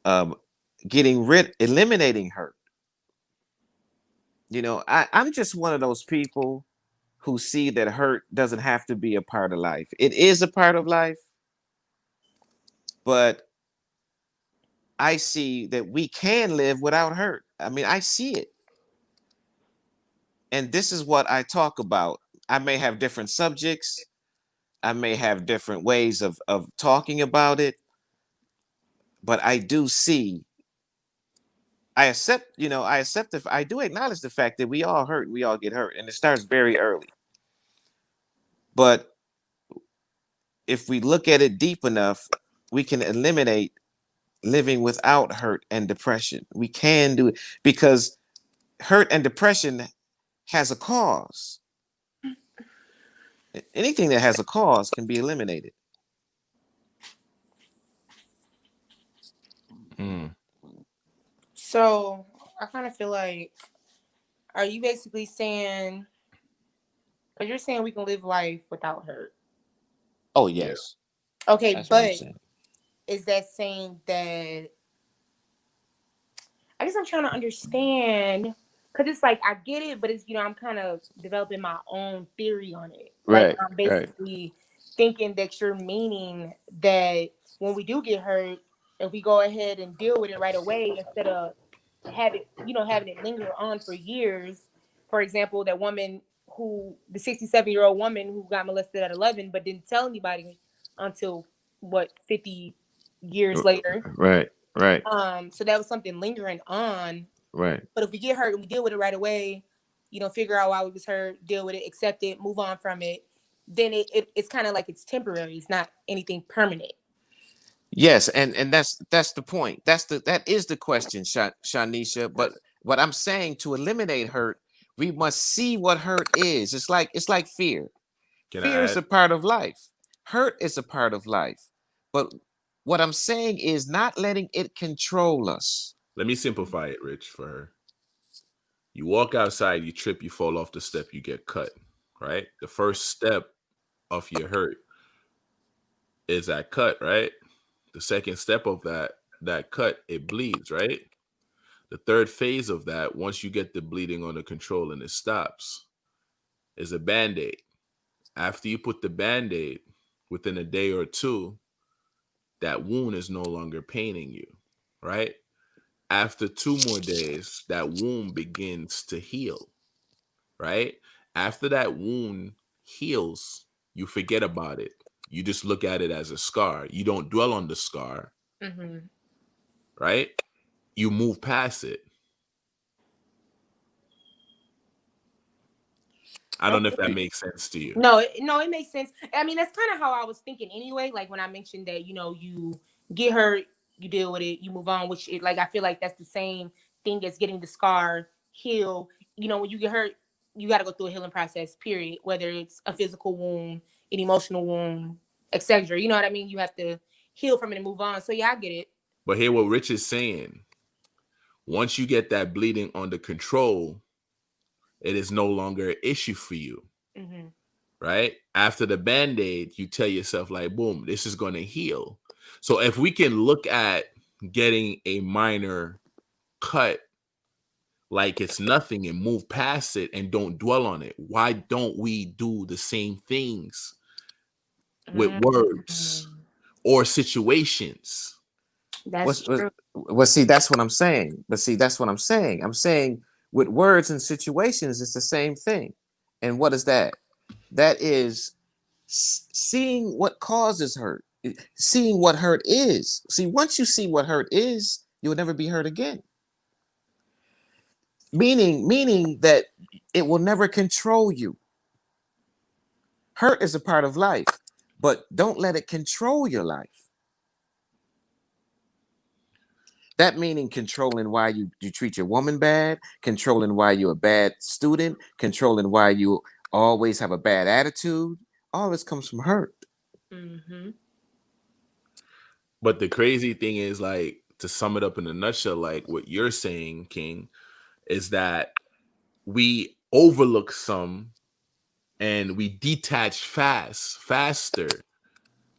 um eliminating hurt. I'm just one of those people who see that hurt doesn't have to be a part of life. It is a part of life, but I see that we can live without hurt. I mean, I see it. And this is what I talk about. I may have different subjects, I may have different ways of talking about it, but I do see, I do acknowledge the fact that we all hurt, we all get hurt, and it starts very early. But if we look at it deep enough, we can eliminate living without hurt and depression. We can do it because hurt and depression has a cause. Anything that has a cause can be eliminated. Mm. So I kind of feel like, are you basically saying, because you're saying we can live life without hurt? Oh, Yeah. yes. Okay, That's what I'm but saying. is that saying that, I guess I'm trying to understand, because it's like I get it, but it's, I'm kind of developing my own theory on it. Like Right, I'm right, basically thinking that you're meaning that when we do get hurt, if we go ahead and deal with it right away instead of having it linger on for years. For example, that woman the 67-year-old woman who got molested at 11 but didn't tell anybody until what, 50 years later. right, right, So that was something lingering on. right. But if we get hurt and we deal with it right away, figure out why we was hurt, deal with it, accept it, move on from it, then it's kind of like it's temporary. It's not anything permanent. Yes, and that's the point. That is the question, Shanisha. But what I'm saying, to eliminate hurt, we must see what hurt is. It's like fear. Can Fear I is add? a part of life. Hurt is a part of life. But what I'm saying is not letting it control us. Let me simplify it, Rich, for her. You walk outside, you trip, you fall off the step, you get cut. Right? The first step of your hurt is that cut, right? The second step of that cut, it bleeds, right? The third phase of that, once you get the bleeding under control and it stops, is a band-aid. After you put the band-aid, within a day or two, that wound is no longer paining you, right? After 2 more days, that wound begins to heal, right? After that wound heals, you forget about it. You just look at it as a scar. You don't dwell on the scar, Mm-hmm. right? You move past it. I don't know if that Okay. makes sense to you. No, it makes sense. I mean, that's kind of how I was thinking anyway. Like when I mentioned that, you get hurt, you deal with it, you move on. Which it like I feel like that's the same thing as getting the scar heal. When you get hurt, you got to go through a healing process. Period. Whether it's a physical wound, an emotional wound, etc. You know what I mean? You have to heal from it and move on. So yeah, I get it. But hear what Rich is saying. Once you get that bleeding under control, it is no longer an issue for you, Mm-hmm. right? After the band-aid, you tell yourself, like, boom, this is going to heal. So if we can look at getting a minor cut like it's nothing and move past it and don't dwell on it, why don't we do the same things with Mm-hmm. words or situations? That's What's true. well, see, that's what I'm saying. But see, that's what I'm saying. I'm saying with words and situations, it's the same thing. And what is that? That is seeing what causes hurt, seeing what hurt is. See, once you see what hurt is, you will never be hurt again. Meaning that it will never control you. Hurt is a part of life, but don't let it control your life. That meaning controlling why you treat your woman bad, controlling why you're a bad student, controlling why you always have a bad attitude. All this comes from hurt. Mm-hmm. But the crazy thing is, like, to sum it up in a nutshell, like what you're saying, King, is that we overlook some and we detach faster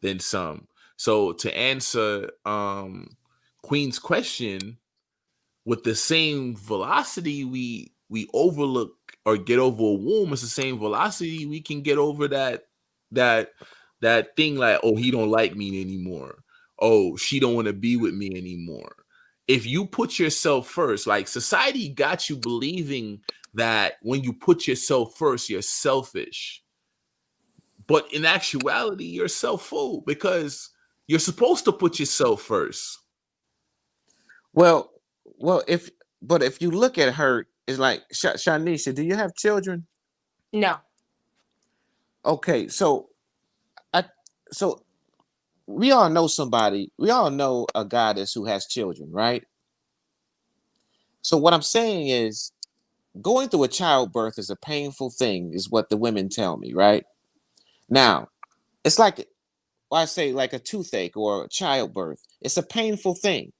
than some. So to answer Queen's question, with the same velocity we overlook or get over a womb, it's the same velocity we can get over that that thing, like, oh, he don't like me anymore, oh, she don't want to be with me anymore. If you put yourself first, like, society got you believing that when you put yourself first, you're selfish, but in actuality you're self-full, because you're supposed to put yourself first. Well, well, if you look at hurt, it's like Shanisha, do you have children? No. Okay, I so we all know somebody, we all know a goddess who has children, right? So what I'm saying is going through a childbirth is a painful thing, is what the women tell me, right? Now, it's like, well, I say like a toothache or a childbirth. It's a painful thing,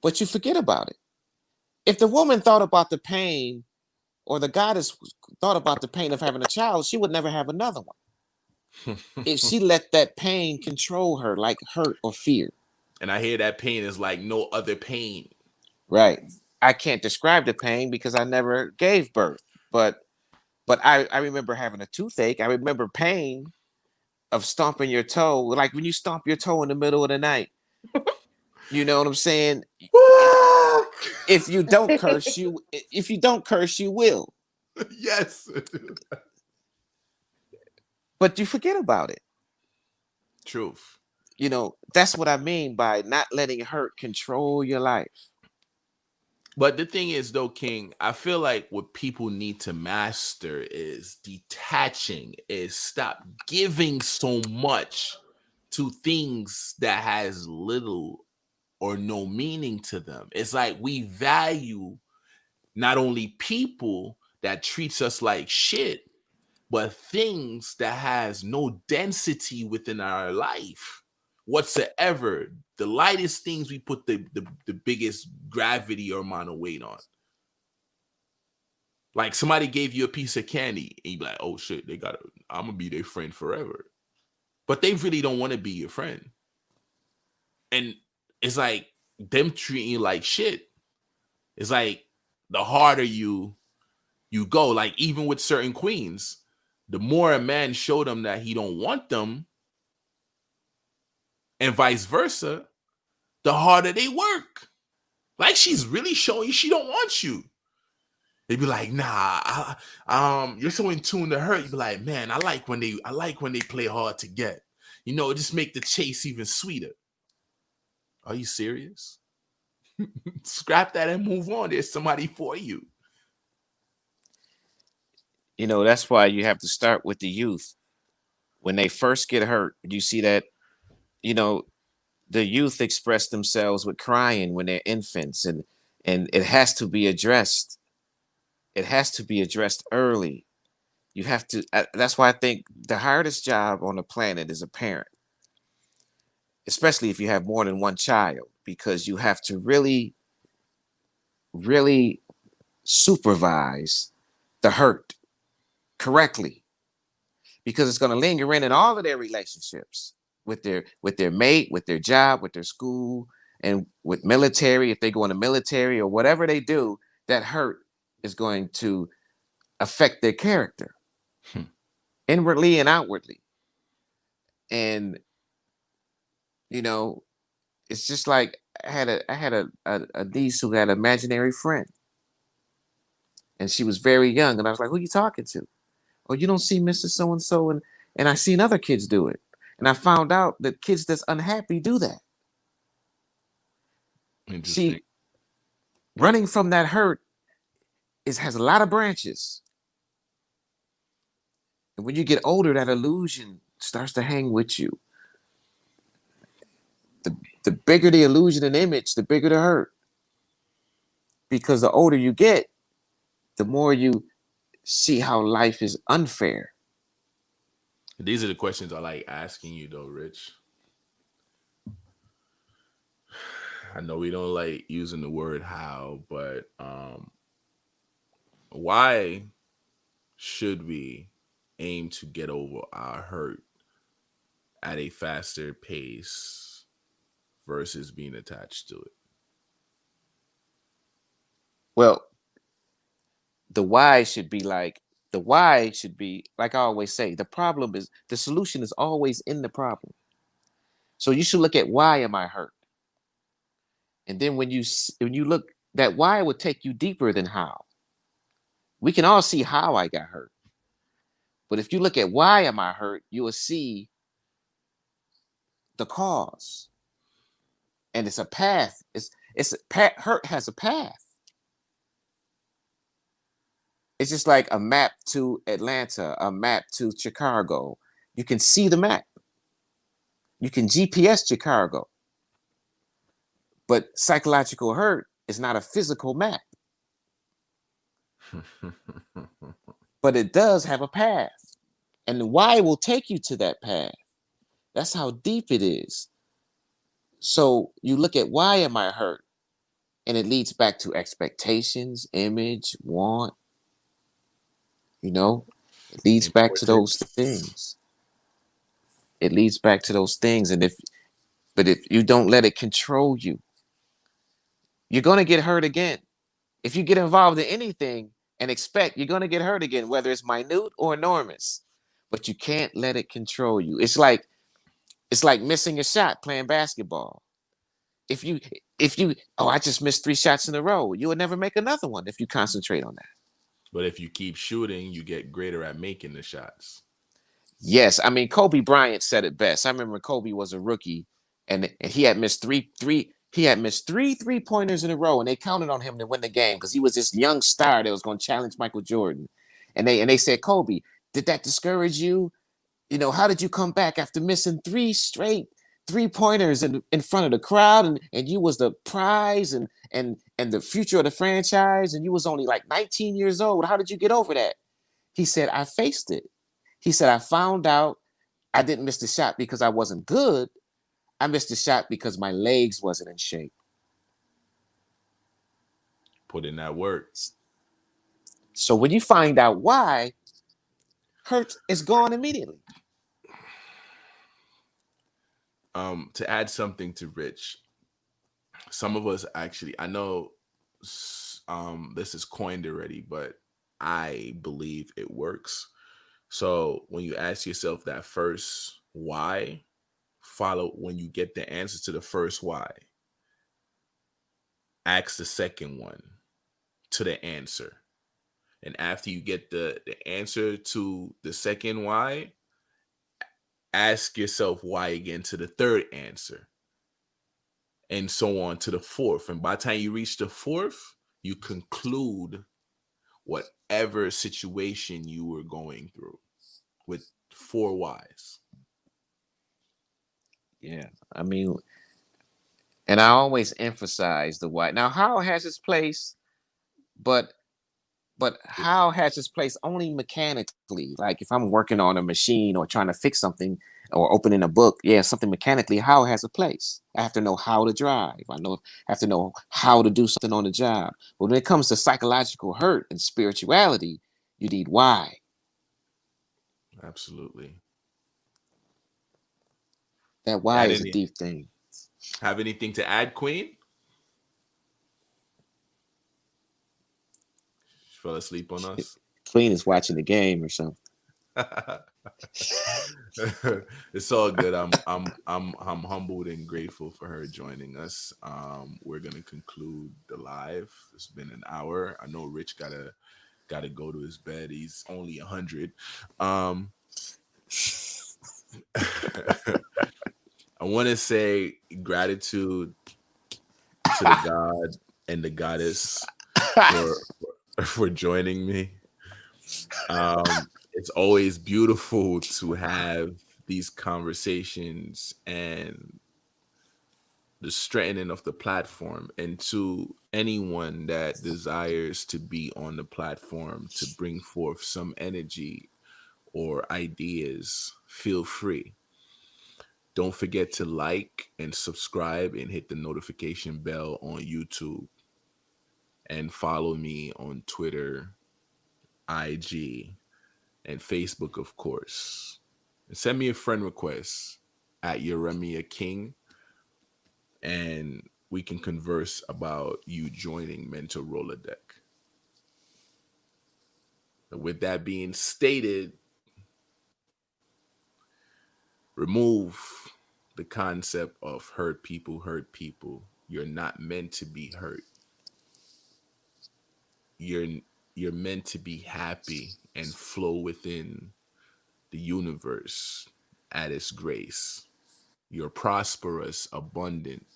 but you forget about it. If the woman thought about the pain, or the goddess thought about the pain of having a child, she would never have another one. If she let that pain control her, like hurt or fear. And I hear that pain is like no other pain. Right. I can't describe the pain because I never gave birth, but I remember having a toothache. I remember pain of stomping your toe, like when you stomp your toe in the middle of the night. You know what I'm saying? If you don't curse, you will. Yes. But you forget about it. Truth. That's what I mean by not letting hurt control your life. But the thing is, though, King, I feel like what people need to master is detaching, is stop giving so much to things that has little or no meaning to them. It's like we value not only people that treats us like shit, but things that has no density within our life whatsoever. The lightest things we put the biggest gravity or amount of weight on. Like somebody gave you a piece of candy and you be like, oh shit, I'm gonna be their friend forever. But they really don't want to be your friend. And it's like them treating you like shit. It's like the harder you go, like even with certain queens, the more a man showed them that he don't want them, and vice versa, the harder they work. Like she's really showing you she don't want you. They'd be like, nah, you're so in tune to her. You'd be like, man, I like when they play hard to get. You know, just make the chase even sweeter. Are you serious? Scrap that and move on. There's somebody for you. You know, that's why you have to start with the youth. When they first get hurt, you see that, you know, the youth express themselves with crying when they're infants, and it has to be addressed. It has to be addressed early. You have to. That's why I think the hardest job on the planet is a parent, especially if you have more than one child, because you have to really, really supervise the hurt correctly, because it's going to linger in all of their relationships with their mate, with their job, with their school, and with military. If they go in the military or whatever they do, that hurt is going to affect their character inwardly and outwardly. And you know, it's just like I had a niece who had an imaginary friend, and she was very young, and I was like, "Who are you talking to?" "Oh, you don't see Mr. So and so," and I seen other kids do it, and I found out that kids that's unhappy do that. Interesting. See, running from that hurt has a lot of branches, and when you get older, that illusion starts to hang with you. The bigger the illusion and image, the bigger the hurt, because the older you get, the more you see how life is unfair. These are the questions I like asking you though, Rich. I know we don't like using the word how, but why should we aim to get over our hurt at a faster pace versus being attached to it? Well, the why should be like I always say, the solution is always in the problem. So you should look at, why am I hurt? And then when you look, that why would take you deeper than how. We can all see how I got hurt, but if you look at why am I hurt, you will see the cause. And it's a path. Hurt has a path. It's just like a map to Atlanta, a map to Chicago. You can see the map. You can GPS Chicago. But psychological hurt is not a physical map, but it does have a path. And the why will take you to that path. That's how deep it is. So you look at, why am I hurt? And it leads back to expectations, image, want, you know, it leads back to those Importance. things. It leads back to those things. But if you don't let it control you, you're going to get hurt again. If you get involved in anything and expect, you're going to get hurt again, whether it's minute or enormous. But you can't let it control you. It's like missing a shot playing basketball. If you oh, I just missed 3 shots in a row, you will never make another one if you concentrate on that. But if you keep shooting, you get greater at making the shots. Yes, I mean, Kobe Bryant said it best. I remember Kobe was a rookie, and he had missed three 3-pointers in a row, and they counted on him to win the game because he was this young star that was going to challenge Michael Jordan. And they said, "Kobe, did that discourage you? You know, how did you come back after missing 3 straight 3-pointers in front of the crowd, and you was the prize and the future of the franchise, and you was only like 19 years old. How did you get over that?" He said, "I faced it." He said, "I found out I didn't miss the shot because I wasn't good. I missed the shot because my legs wasn't in shape." Put in that work. So when you find out why, hurt is gone immediately. To add something to Rich, some of us actually, I know this is coined already, but I believe it works. So when you ask yourself that first why, follow when you get the answer to the first why, ask the second one to the answer. And after you get the answer to the second why, ask yourself why again to the third answer, and so on to the fourth. And by the time you reach the fourth, you conclude whatever situation you were going through with four whys. Yeah, I mean, and I always emphasize the why. Now, how has its place, but how has its place only mechanically? Like if I'm working on a machine or trying to fix something or opening a book, yeah, something mechanically, how it has a place. I have to know how to drive. Have to know how to do something on the job. But when it comes to psychological hurt and spirituality, you need why. Absolutely. That why Add is a any deep thing. Have anything to add, Queen? She fell asleep on us. Queen is watching the game or something. It's all good. I'm humbled and grateful for her joining us. We're gonna conclude the live. It's been an hour. I know Rich gotta go to his bed. He's only 100. Um, I want to say gratitude to the God and the Goddess for for joining me. It's always beautiful to have these conversations and the strengthening of the platform, and to anyone that desires to be on the platform to bring forth some energy or ideas, feel free. Don't forget to like and subscribe and hit the notification bell on YouTube, and follow me on Twitter, IG, and Facebook, of course. And send me a friend request at Yeremia King, and we can converse about you joining MEN-talRollaDeK. With that being stated, remove the concept of hurt people hurt people. You're not meant to be hurt. You're you're meant to be happy and flow within the universe at its grace. You're prosperous, abundant.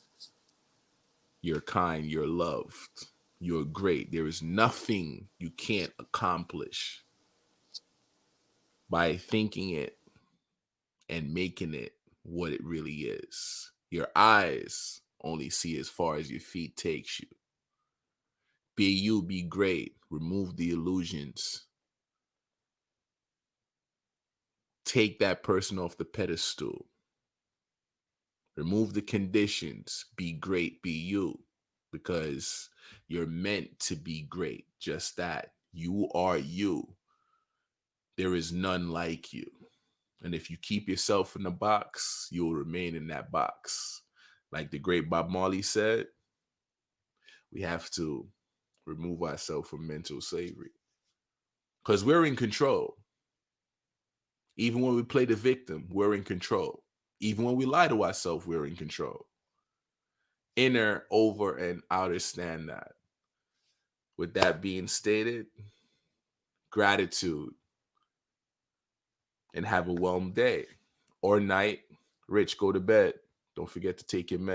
You're kind, you're loved. You're great. There is nothing you can't accomplish by thinking it and making it what it really is. Your eyes only see as far as your feet takes you. Be you, be great. Remove the illusions. Take that person off the pedestal. Remove the conditions. Be great, be you. Because you're meant to be great. Just that. You are you. There is none like you. And if you keep yourself in a box, you'll remain in that box. Like the great Bob Marley said, we have to remove ourselves from mental slavery. Because we're in control. Even when we play the victim, we're in control. Even when we lie to ourselves, we're in control. Inner, over, and outer stand that. With that being stated, gratitude, and have a well day or night. Rich, go to bed. Don't forget to take your meds.